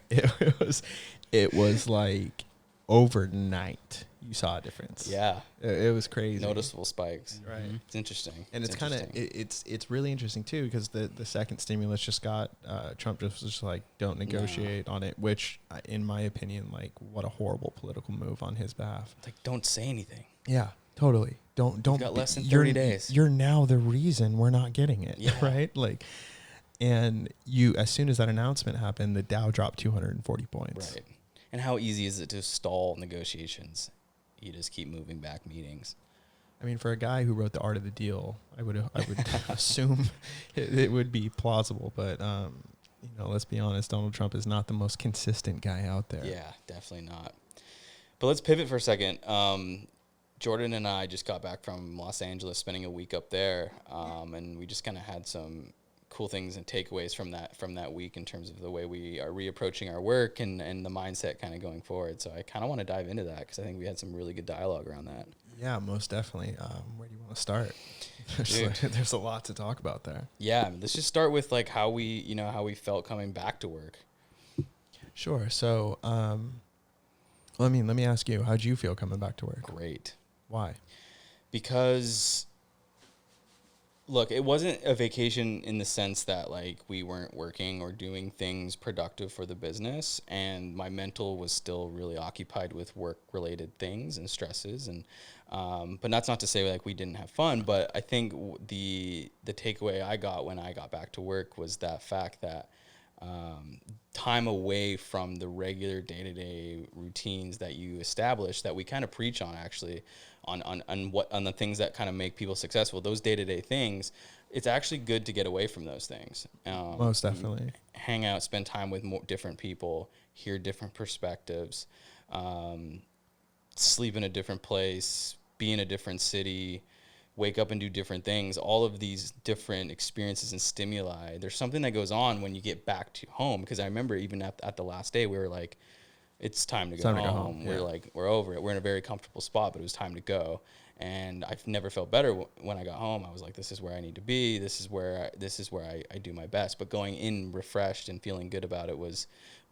it was like overnight you saw a difference. Yeah, it was crazy. Noticeable spikes. Right. It's interesting. And it's kind of it's really interesting too, because the second stimulus just got Trump just was just like, don't negotiate on it, which in my opinion, like, what a horrible political move on his behalf. It's like, don't say anything. Yeah, totally. Don't. You've got less than 30 days. You're now the reason we're not getting it. Yeah. Right. Like, and as soon as that announcement happened, the Dow dropped 240 points. Right. And how easy is it to stall negotiations? You just keep moving back meetings. I mean, for a guy who wrote The Art of the Deal, I would assume it would be plausible. But let's be honest, Donald Trump is not the most consistent guy out there. Yeah, definitely not. But let's pivot for a second. Jordan and I just got back from Los Angeles, spending a week up there, and we just kind of had some cool things and takeaways from that week in terms of the way we are reapproaching our work and the mindset kind of going forward. So I kind of want to dive into that because I think we had some really good dialogue around that. Yeah, most definitely. Where do you want to start? There's a lot to talk about there. Yeah, let's just start with like how we felt coming back to work. Sure. So, let me ask you, how'd you feel coming back to work? Great. Why? Because, look, it wasn't a vacation in the sense that like we weren't working or doing things productive for the business, and my mental was still really occupied with work-related things and stresses, and but that's not to say like we didn't have fun. But I think the takeaway I got when I got back to work was that fact that time away from the regular day-to-day routines that you establish, that we kind of preach on actually on the things that kind of make people successful, those day-to-day things, it's actually good to get away from those things. Most definitely. Hang out, spend time with different people, hear different perspectives, sleep in a different place, be in a different city, wake up and do different things. All of these different experiences and stimuli. There's something that goes on when you get back to home, because I remember even at the last day, we were like, it's time to go home. Yeah. We're like, we're over it. We're in a very comfortable spot, but it was time to go. And I've never felt better when I got home. I was like, this is where I need to be. This is where I do my best. But going in refreshed and feeling good about it was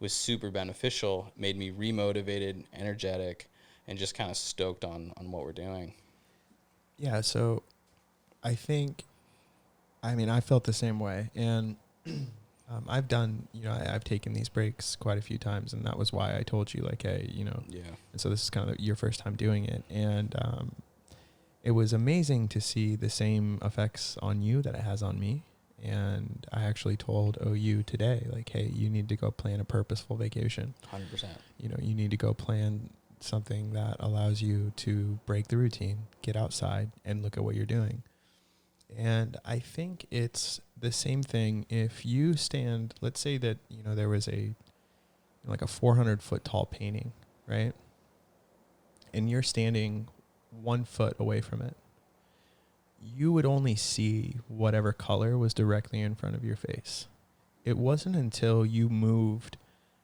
super beneficial. Made me remotivated, energetic, and just kind of stoked on what we're doing. Yeah, so I felt the same way. And I've taken these breaks quite a few times, and that was why I told you, like, hey, Yeah. And so this is kind of your first time doing it. And it was amazing to see the same effects on you that it has on me. And I actually told OU today, like, hey, you need to go plan a purposeful vacation. 100%. You need to go plan something that allows you to break the routine, get outside, and look at what you're doing. And I think it's the same thing if you stand, let's say that, there was a 400-foot tall painting, right? And you're standing 1 foot away from it. You would only see whatever color was directly in front of your face. It wasn't until you moved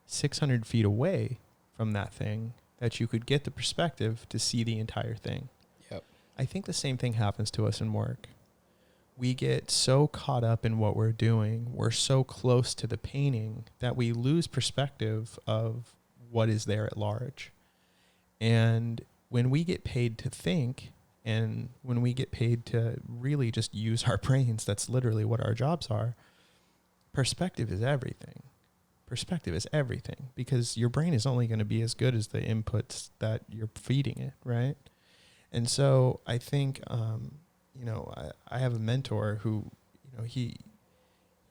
600 feet away from that thing that you could get the perspective to see the entire thing. Yep. I think the same thing happens to us in work. We get so caught up in what we're doing, we're so close to the painting that we lose perspective of what is there at large. And when we get paid to think, and when we get paid to really just use our brains, that's literally what our jobs are, perspective is everything. Perspective is everything, because your brain is only going to be as good as the inputs that you're feeding it, right? And so I think, I have a mentor who, he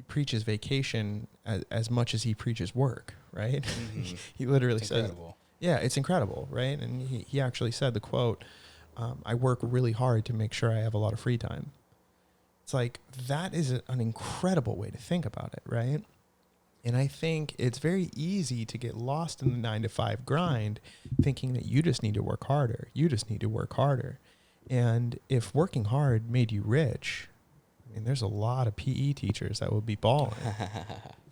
preaches vacation as much as he preaches work, right? Mm-hmm. He literally It's says, incredible. yeah, it's incredible, right? And he actually said the quote, I work really hard to make sure I have a lot of free time. It's like, that is an incredible way to think about it, right? And I think it's very easy to get lost in the 9-to-5 grind, thinking that you just need to work harder. You just need to work harder. And if working hard made you rich, I mean, there's a lot of PE teachers that would be balling.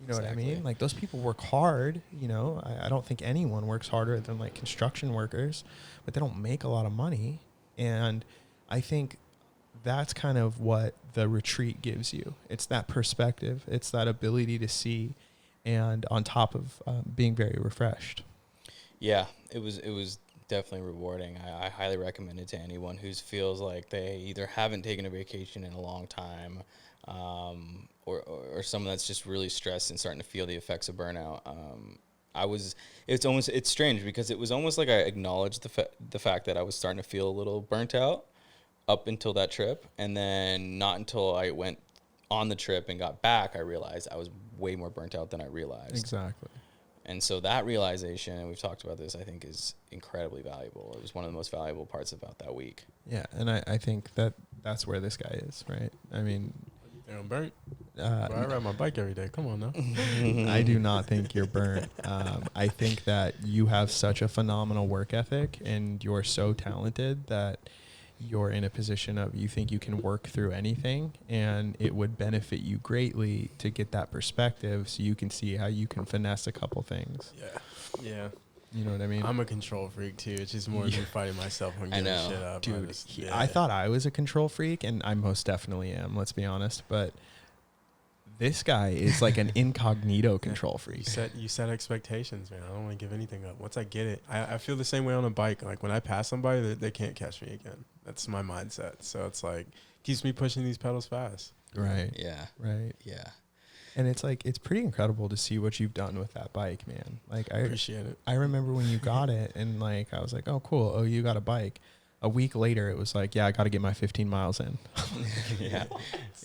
You know what I mean? Like, those people work hard. I don't think anyone works harder than like construction workers, but they don't make a lot of money. And I think that's kind of what the retreat gives you. It's that perspective. It's that ability to see, and on top of being very refreshed. Yeah, it was definitely rewarding. I highly recommend it to anyone who feels like they either haven't taken a vacation in a long time, or someone that's just really stressed and starting to feel the effects of burnout. It's strange because it was almost like I acknowledged the fact that I was starting to feel a little burnt out up until that trip, and then not until I went on the trip and got back, I realized I was way more burnt out than I realized. Exactly. And so that realization, and we've talked about this, I think is incredibly valuable. It was one of the most valuable parts about that week. Yeah, and I think that's where this guy is, right? I mean, I'm burnt. I ride my bike every day. Come on now. I do not think you're burnt. I think that you have such a phenomenal work ethic and you're so talented that you're in a position of you think you can work through anything, and it would benefit you greatly to get that perspective so you can see how you can finesse a couple things. Yeah. You know what I mean? I'm a control freak too. It's just more me fighting myself when giving shit up. Dude, I thought I was a control freak, and I most definitely am, let's be honest, but this guy is like an incognito control freak. You set expectations, man. I don't want to give anything up. Once I get it, I feel the same way on a bike. Like when I pass somebody, they can't catch me again. That's my mindset. So it's like keeps me pushing these pedals fast. Right. Yeah. Right. Yeah. And it's like it's pretty incredible to see what you've done with that bike, man. Like I appreciate it. I remember when you got it, and like I was like, oh cool, oh you got a bike. A week later, it was like, yeah, I got to get my 15 miles in. Yeah.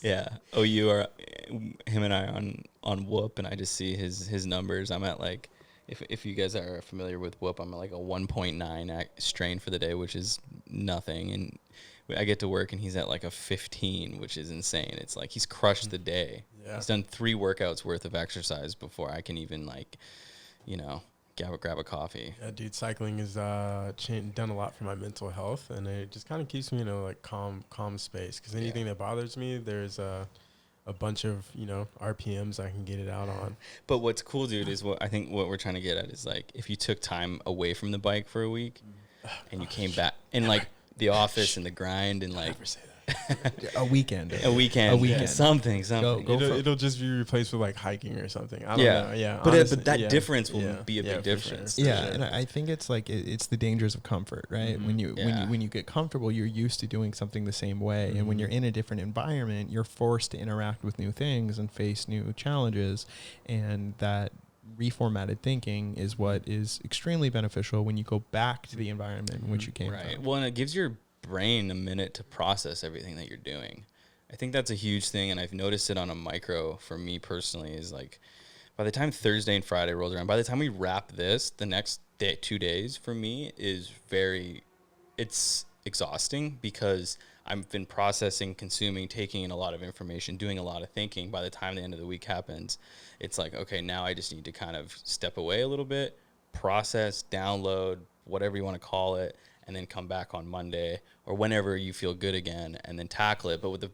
Yeah. Oh, you are, him and I on Whoop, and I just see his numbers. I'm at like, if you guys are familiar with Whoop, I'm at like a 1.9 strain for the day, which is nothing. And I get to work and he's at like a 15, which is insane. It's like he's crushed the day. Yeah. He's done 3 workouts worth of exercise before I can even like, grab a coffee. Yeah, dude, cycling has done a lot for my mental health, and it just kind of keeps me in a like calm space. Because anything that bothers me, there's a bunch of RPMs I can get it out on. But what's cool, dude, is what we're trying to get at is like if you took time away from the bike for a week, and you came back and like the office and the grind and like. Never say that. A weekend. Something. It'll just be replaced with like hiking or something. I don't know. Yeah. But that difference will be a big difference. Sure. Yeah. And I think it's like, it's the dangers of comfort, right? Mm-hmm. When you get comfortable, you're used to doing something the same way. Mm-hmm. And when you're in a different environment, you're forced to interact with new things and face new challenges. And that reformatted thinking is what is extremely beneficial when you go back to the environment in which you came from. Well, and it gives your brain a minute to process everything that you're doing. I think that's a huge thing, and I've noticed it on a micro for me personally, is like by the time Thursday and Friday rolls around, by the time we wrap this, the next 2 days for me is it's exhausting because I've been processing, consuming, taking in a lot of information, doing a lot of thinking. By the time the end of the week happens, it's like, okay, now I just need to kind of step away a little bit, process, download, whatever you want to call it, and then come back on Monday or whenever you feel good again and then tackle it. But with the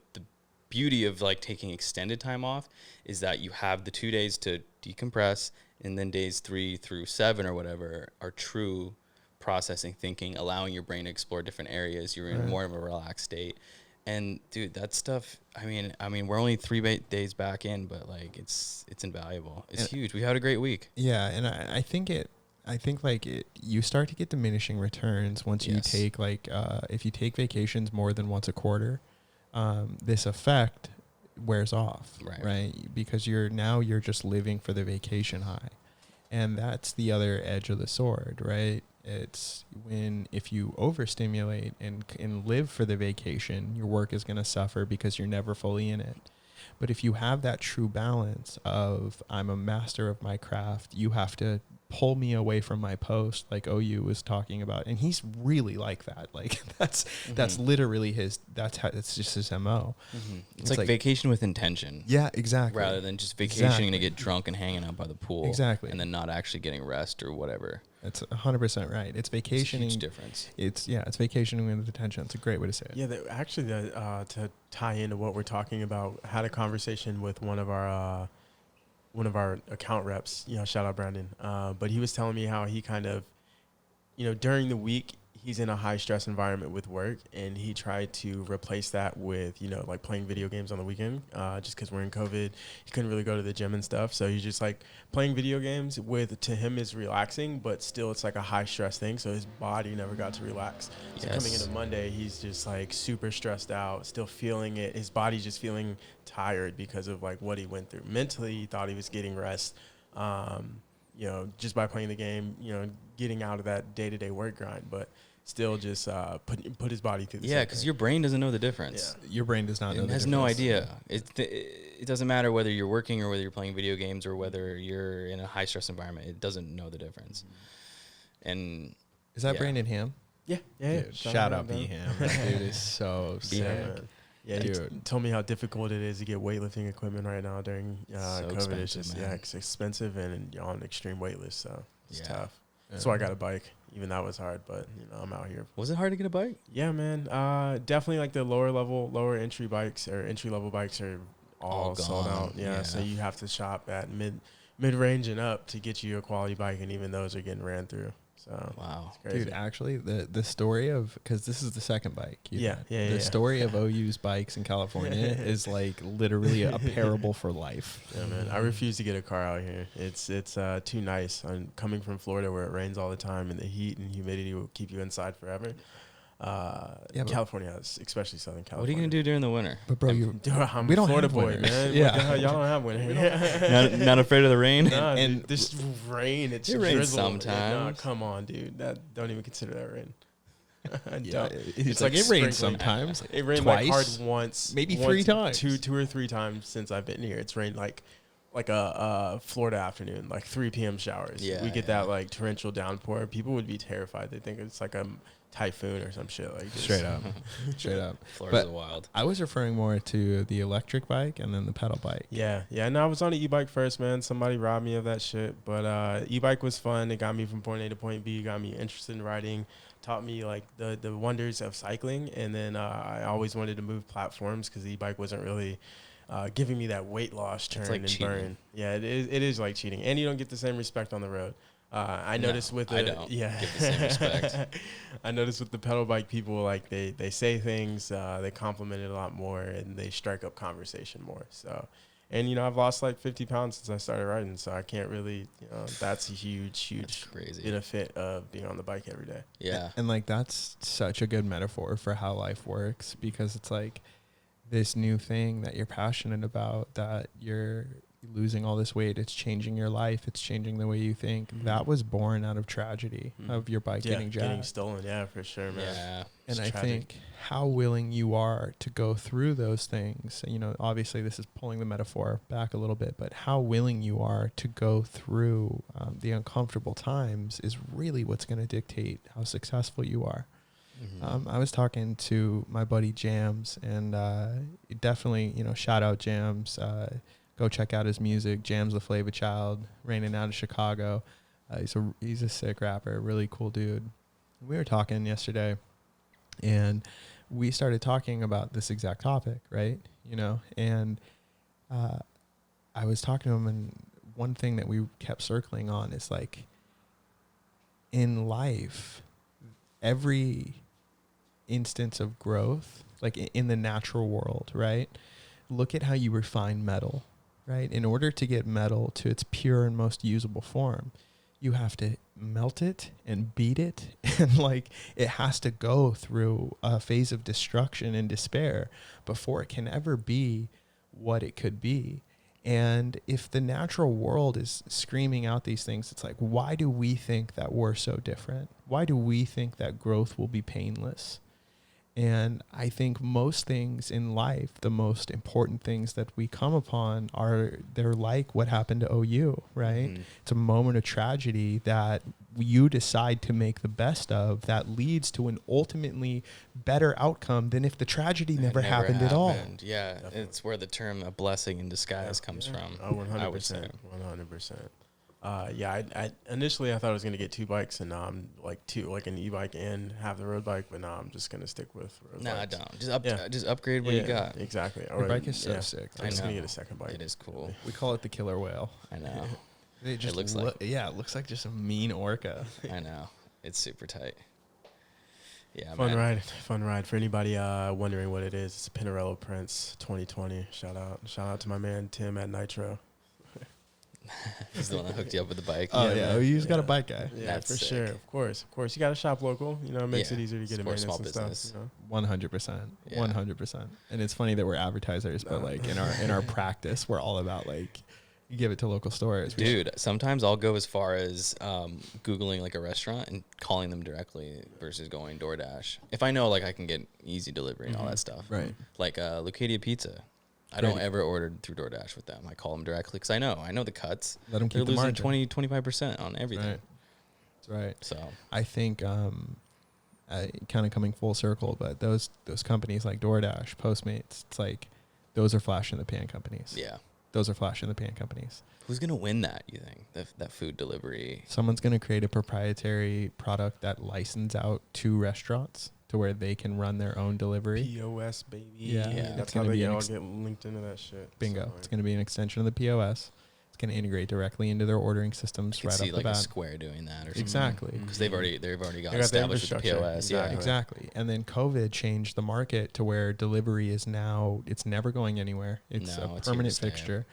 beauty of like taking extended time off is that you have the 2 days to decompress, and then days 3 through 7 or whatever are true processing, thinking, allowing your brain to explore different areas. You're in more of a relaxed state. And dude, that stuff, I mean, we're only 3 days back in, but like it's invaluable. It's huge. We had a great week. Yeah. And I think you start to get diminishing returns once you take if you take vacations more than once a quarter, this effect wears off, right? Because you're just living for the vacation high, and that's the other edge of the sword, right? It's if you overstimulate and live for the vacation, your work is going to suffer because you're never fully in it. But if you have that true balance of I'm a master of my craft, you have to pull me away from my post, like OU was talking about, and he's really like that. Like that's literally it's just his MO. Mm-hmm. It's like vacation with intention. Yeah, exactly. Rather than just vacationing to get drunk and hanging out by the pool. Exactly. And then not actually getting rest or whatever. That's 100% right. It's vacationing. It's a huge difference. It's vacationing with intention. It's a great way to say it. Yeah, to tie into what we're talking about, had a conversation with one of our account reps, shout out Brandon. But he was telling me how he kind of, during the week, he's in a high stress environment with work, and he tried to replace that with, like playing video games on the weekend, just because we're in COVID. He couldn't really go to the gym and stuff. So he's just like playing video games to him is relaxing, but still it's like a high stress thing. So his body never got to relax. So coming into Monday, he's just like super stressed out, still feeling it. His body's just feeling tired because of like what he went through. Mentally, he thought he was getting rest, just by playing the game, getting out of that day-to-day work grind. But still just put his body through the Yeah, because your brain doesn't know the difference. Your brain does not know. It the has no difference. idea. It doesn't matter whether you're working or whether you're playing video games or whether you're in a high stress environment. It doesn't know the difference. And Is that yeah. Brandon Ham? Yeah. Dude, shout out B Ham. That dude is so sick. B-Ham. Yeah, Dude. told me how difficult it is to get weightlifting equipment right now during COVID. It's expensive, just man. it's expensive and you're on an extreme wait list, so it's Yeah. tough. That's why I got a bike. Even that was hard, but I'm out here. Was it hard to get a bike? Yeah, man. Definitely like the lower entry bikes or entry level bikes are all sold gone. out. Yeah, so Yeah. you have to shop at mid range and up to get you a quality bike, and even those are getting ran through. So Wow. it's crazy. Dude, actually, the story of, because this is the second bike. Yeah. The story of OU's bikes in California is like literally a parable for life. Yeah, man. I refuse to get a car out here. It's too nice. I'm coming from Florida where it rains all the time and the heat and humidity will keep you inside forever. but- California has, especially Southern What are you California. going to do during the winter? But bro, you Dude, I'm We a don't Florida have boy, winters. man. Yeah. What the hell? Y'all don't have winter here. not afraid of the rain? Nah, And- dude, this rain, it's It rains drizzle. sometimes. Nah, come on, dude. Don't even consider that rain. yeah, Don't. it's like it rains sprinkling. sometimes. It rained twice, like hard once, maybe once, 3 times. two or three times since I've been here. It's rained like a Florida afternoon, like 3 p.m. showers. Yeah, we get yeah. that like torrential downpour. People would be terrified. They think it's like a typhoon or some shit like this. Straight up, straight up. Florida's But- wild. I was referring more to the electric bike and then the pedal bike. Yeah. No, I was on an e-bike first, man. Somebody robbed me of that shit. But e-bike was fun. It got me from point A to point B. Got me interested in riding. Taught me like the wonders of cycling. And then I always wanted to move platforms because the e-bike wasn't really giving me that weight loss turn like and cheating. burn. Yeah, it is like cheating. And you don't get the same respect on the road. I noticed with the I don't yeah. get the same respect. I noticed with the pedal bike people, like they say things, they compliment it a lot more, and they strike up conversation more. So, and I've lost like 50 pounds since I started riding, so I can't really, that's a huge That's crazy. benefit of being on the bike every day. Yeah. And like that's such a good metaphor for how life works, because it's like this new thing that you're passionate about, that you're losing all this weight, it's changing your life, it's changing the way you think. Mhm. That was born out of tragedy of your bike getting jacked. stolen, yeah, for sure, man. Yeah. And It's I tragic. think how willing you are to go through those things, obviously this is pulling the metaphor back a little bit, but how willing you are to go through the uncomfortable times is really what's going to dictate how successful you are. Mhm. I was talking to my buddy Jams, and definitely, shout out Jams. Go check out his music. Jams the Flava Child, raining out of Chicago. He's a sick rapper, really cool dude. We were talking yesterday, and we started talking about this exact topic, right? And I was talking to him, and one thing that we kept circling on is like, in life, every instance of growth, like in the natural world, right? Look at how you refine metal, right? In order to get metal to its pure and most usable form, you have to melt it and beat it. And like, it has to go through a phase of destruction and despair before it can ever be what it could be. And if the natural world is screaming out these things, it's like, why do we think that we're so different? Why do we think that growth will be painless? And I think most things in life, the most important things that we come upon they're like what happened to OU, right? Mhm. It's a moment of tragedy that you decide to make the best of, that leads to an ultimately better outcome than if the tragedy It never happened at all. Yeah. Definitely. It's where the term a blessing in disguise comes from. Oh, 100%. I would say. 100%. I initially I thought I was gonna get 2 bikes, and now I'm like an e-bike and have the road bike, but now I'm just gonna stick with road No, bikes. don't. Yeah. Just upgrade what you got. Exactly. Your bike is so sick. I'm I just gonna know. get a second bike. It is cool. We call it the killer whale. I know. It just looks like- it looks like just a mean orca. I know. It's super tight. Yeah, Fun man. fun ride. For anybody wondering what it is, it's a Pinarello Prince 2020. Shout out to my man Tim at Nitro. He's the one that hooked you up with the bike. Oh Yeah, yeah, man. OU's got a Yeah. bike guy. Yeah, That's for sick. sure. Of course. You got to shop local. It makes Yeah. it easier to get a Support maintenance small and business. stuff. 100%. Yeah. 100%. And it's funny that we're advertisers, but like in our practice, we're all about like, You give it to local stores. Dude, sometimes I'll go as far as Googling like a restaurant and calling them directly versus going DoorDash. If I know like I can get easy delivery and all that stuff. Right. Like Lucadia Pizza. I don't ever order through DoorDash with them. I call them directly because I know the cuts. Let them keep They're the losing margin. 20-25% on everything. Right. That's right. So I think kind of coming full circle, but those companies like DoorDash, Postmates, it's like those are flash in the pan companies. yeah. Those are flash in the pan companies. Who's gonna win that? You think that food delivery? Someone's going to create a proprietary product that license out to restaurants to where they can run their own delivery. POS, baby. Yeah. Yeah. That's gonna how be they an all get linked into that shit. Bingo. So, It's going to be an extension of the POS. It's going to integrate directly into their ordering I systems could right see off the like a bat. Square doing that or something. Exactly. Because they've already got They got the established with the infrastructure. POS. Yeah. Exactly. And then COVID changed the market to where delivery is now, it's never going anywhere. It's No, a it's here to permanent stay. fixture.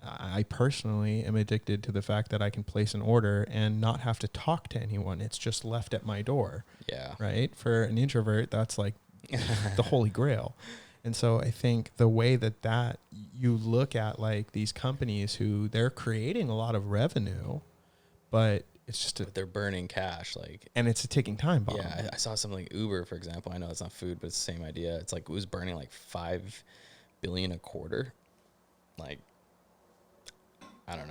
I personally am addicted to the fact that I can place an order and not have to talk to anyone. It's just left at my door, Yeah. right? For an introvert, that's like the holy grail. And so I think the way that you look at like these companies who they're creating a lot of revenue, but it's just But they're burning cash. Like, and it's a ticking time bomb. yeah, I saw something like Uber, for example. I know it's not food, but it's the same idea. It's like it was burning like $5 billion a quarter. Like, I don't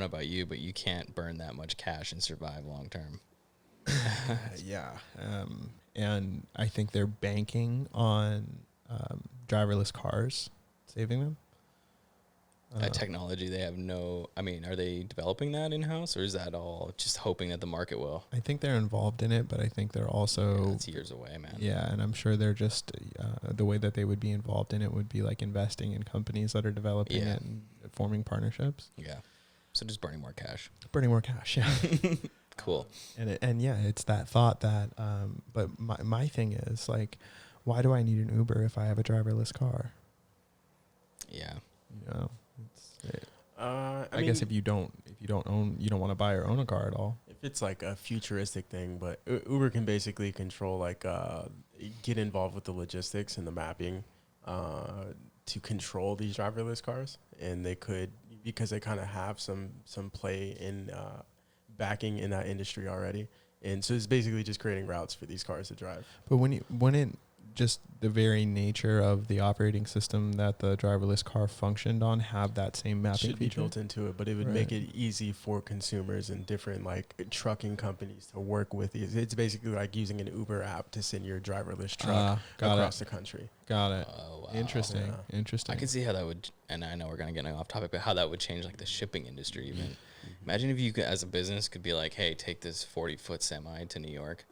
know about you, but you can't burn that much cash and survive long term. Yeah. And I think they're banking on driverless cars saving them. Technology, they have no. I mean, are they developing that in house, or is that all just hoping that the market will? I think they're involved in it, but I think they're also That's years away, man. yeah, and I'm sure they're just the way that they would be involved in it would be like investing in companies that are developing Yeah. it and forming partnerships, Yeah. So just burning more cash. burning more cash. Yeah, Cool. and yeah, it's that thought that. But my thing is like, why do I need an Uber if I have a driverless car? Yeah. You know, I I guess mean, if you don't own, you don't want to buy or own a car at all. if it's like a futuristic thing, but Uber can basically control like get involved with the logistics and the mapping to control these driverless cars, and they could, because they kind of have some play in backing in that industry already, and so it's basically just creating routes for these cars to drive. But when it just the very nature of the operating system that the driverless car functioned on have that same mapping Should be feature. built into it, but it would Right. make it easy for consumers and different like trucking companies to work with these. It's basically like using an Uber app to send your driverless truck Got across the country. Got it. Oh, wow. Interesting. Yeah. Interesting. I can see how that would, and I know we're kind of getting off topic, but how that would change like the shipping industry even. Imagine if you could, as a business, could be like, hey, take this 40-foot semi to New York.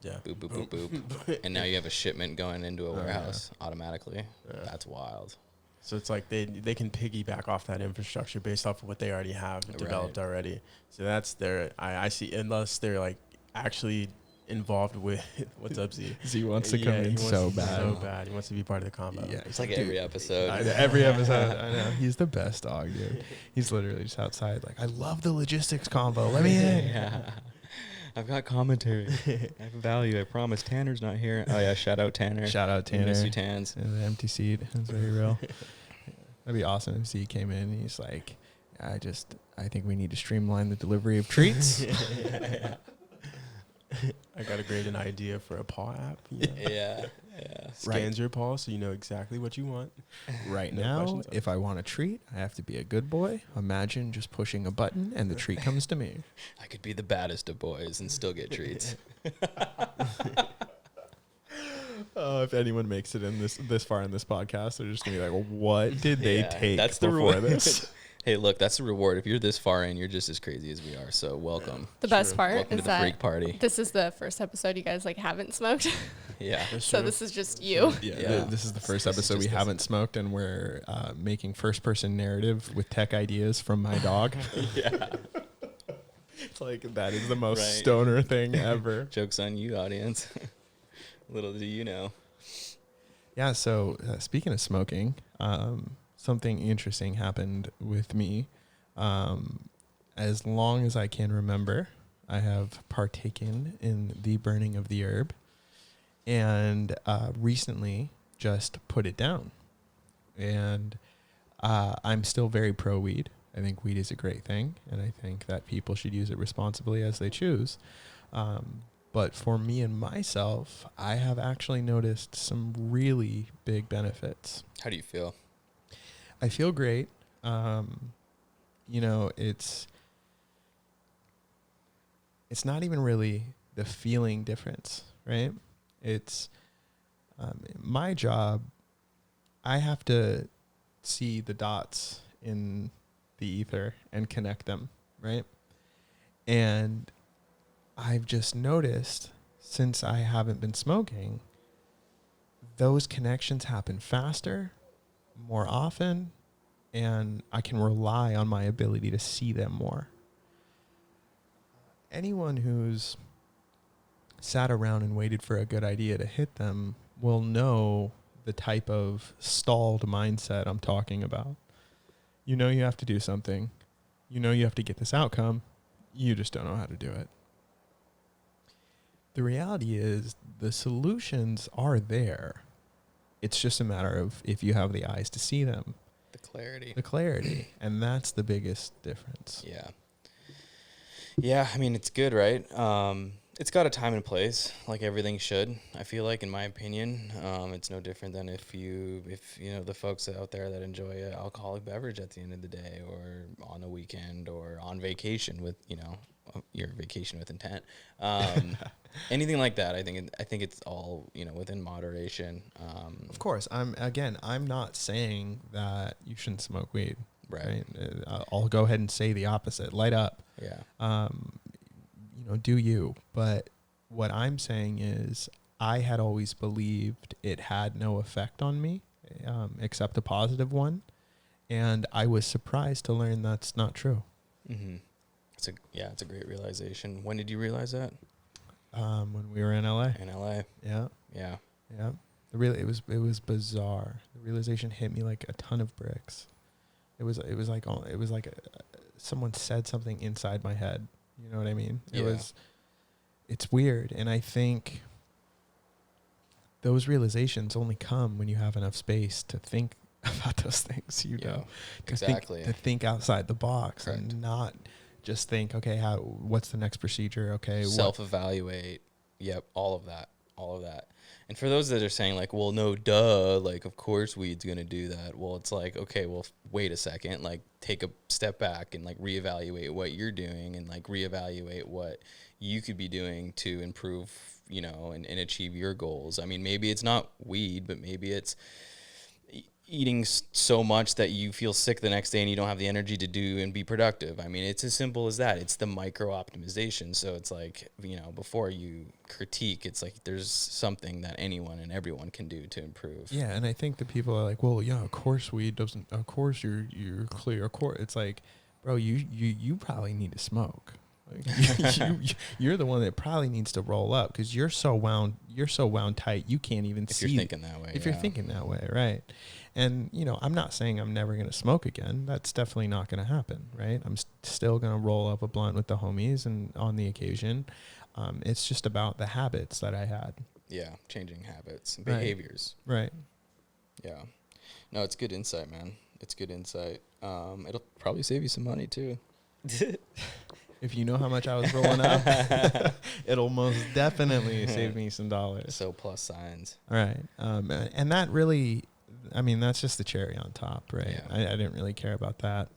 Yeah. Boop, boop, boop, boop. And now you have a shipment going into a warehouse automatically. Yeah. That's wild. So it's like they can piggyback off that infrastructure based off of what they already have developed already. So that's their I see, unless they're like actually involved with what's up, Z. Z wants to come Yeah, he in wants so to- bad. So bad. He wants to be part of the combo. Yeah, It's like dude, every episode. every episode. I know. He's the best dog, dude. He's literally just outside like, I love the logistics combo. Let me in. Yeah. I've got commentary. I have value. I promise. Tanner's not here. Oh, yeah. Shout out Tanner. Shout out We miss Tanner. you, Tans. And the empty seat. That's very real. That'd be awesome if Z came in and he's like, I think we need to streamline the delivery of treats. I got a great idea for a paw app. You know? Yeah. Scans your paw so you know exactly what you want. Right No now, questions asked. if I want a treat, I have to be a good boy. Imagine just pushing a button and the treat comes to me. I could be the baddest of boys and still get treats. If anyone makes it in this far in this podcast, they're just gonna be like, well, "What did they Yeah, take that's the before reward. this?" Hey, look, that's the reward. If you're this far in, you're just as crazy as we are. So welcome. The best True. part Welcome is to the freak that party. this is the first episode you guys like haven't smoked. Yeah. That's So true. this is just you. Yeah, Yeah. this is the first This is episode we just us. haven't smoked, and we're making first-person narrative with tech ideas from my dog. Yeah. It's like that is the most Right. stoner thing ever. Joke's on you, audience. Little do you know. Yeah. So speaking of smoking, something interesting happened with me. As long as I can remember, I have partaken in the burning of the herb, and recently just put it down. And I'm still very pro weed. I think weed is a great thing, and I think that people should use it responsibly as they choose. But for me and myself, I have actually noticed some really big benefits. How do you feel? I feel great. You know, it's not even really the feeling difference, right? It's my job. I have to see the dots in the ether and connect them, right? And I've just noticed since I haven't been smoking, those connections happen faster, more often, and I can rely on my ability to see them more. Anyone who's sat around and waited for a good idea to hit them will know the type of stalled mindset I'm talking about. You know you have to do something. You know you have to get this outcome. You just don't know how to do it. The reality is the solutions are there. It's just a matter of if you have the eyes to see them. The clarity. The clarity. And that's the biggest difference. Yeah. Yeah, I mean, it's good, right? It's got a time and place, like everything should. I feel like, in my opinion, it's no different than if you know, the folks out there that enjoy an alcoholic beverage at the end of the day, or on the weekend, or on vacation with, you know, your vacation with intent. Anything like that, I think it's all, you know, within moderation. Of course, I'm not saying that you shouldn't smoke weed. Right. I'll go ahead and say the opposite. Light up. Yeah. You know, do you? But what I'm saying is, I had always believed it had no effect on me, except a positive one, and I was surprised to learn that's not true. Mm-hmm. It's a great realization. When did you realize that? When we were in LA. In LA. Yeah. Yeah. Yeah. It was bizarre. The realization hit me like a ton of bricks. It was like someone said something inside my head. You know what I mean? It's weird. And I think those realizations only come when you have enough space to think about those things, you know, exactly. to think outside the box. Correct. And not just think, okay, what's the next procedure? Okay. Self-evaluate. Yep. All of that. And for those that are saying like, well, no, duh, like, of course weed's going to do that. Well, it's like, okay, well, wait a second, like, take a step back and like reevaluate what you're doing, and like reevaluate what you could be doing to improve, you know, and achieve your goals. I mean, maybe it's not weed, but maybe it's eating so much that you feel sick the next day and you don't have the energy to do and be productive. I mean, it's as simple as that. It's the micro optimization. So it's like, you know, before you critique, it's like there's something that anyone and everyone can do to improve. Yeah, and I think that people are like, well, yeah, of course weed doesn't. Of course you're clear. Of course, it's like, bro, you probably need to smoke. Like, you're the one that probably needs to roll up, because you're so wound tight you can't even see. If you're thinking that way. If you're thinking that way, right? And, you know, I'm not saying I'm never going to smoke again. That's definitely not going to happen, right? I'm still going to roll up a blunt with the homies and on the occasion. It's just about the habits that I had. Yeah, changing habits and behaviors. Right. Yeah. No, it's good insight, man. It's good insight. It'll probably save you some money, too. If you know how much I was rolling up, it'll most definitely save me some dollars. So plus signs. All right. And that really, I mean, that's just the cherry on top, right? Yeah. I didn't really care about that.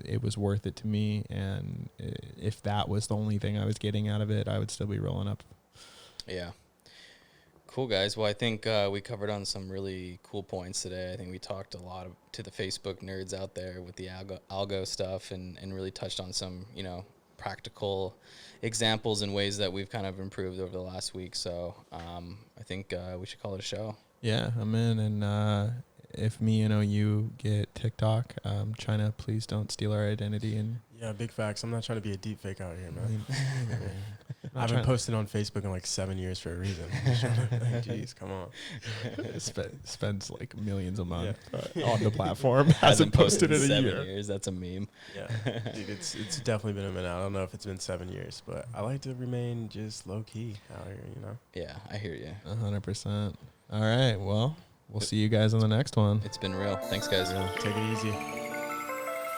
It was worth it to me. And if that was the only thing I was getting out of it, I would still be rolling up. Yeah. Cool, guys. Well, I think we covered on some really cool points today. I think we talked a lot to the Facebook nerds out there with the algo stuff, and really touched on some, you know, practical examples and ways that we've kind of improved over the last week. So I think we should call it a show. Yeah, I'm in. And if me and OU get TikTok, China, please don't steal our identity. And yeah, big facts. I'm not trying to be a deep fake out here, man. I I haven't posted on Facebook in like 7 years for a reason. Jeez, come on. Spends like millions a month on the platform. Hasn't posted in a 7 year. years. That's a meme. Yeah, dude, it's definitely been a minute. I don't know if it's been 7 years, but I like to remain just low key out here, you know. Yeah, I hear you. 100%. All right, well, We'll see you guys on the next one. It's been real. Thanks, guys. Yeah, take it easy.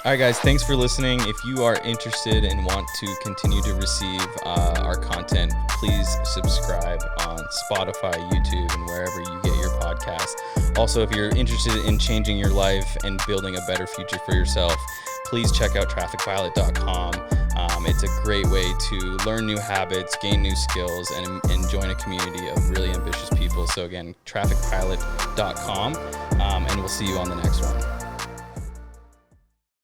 All right, guys, thanks for listening. If you are interested and want to continue to receive our content, please subscribe on Spotify, YouTube, and wherever you get your podcasts. Also, if you're interested in changing your life and building a better future for yourself, please check out trafficpilot.com. It's a great way to learn new habits, gain new skills, and join a community of really ambitious people. So again, trafficpilot.com, and we'll see you on the next one.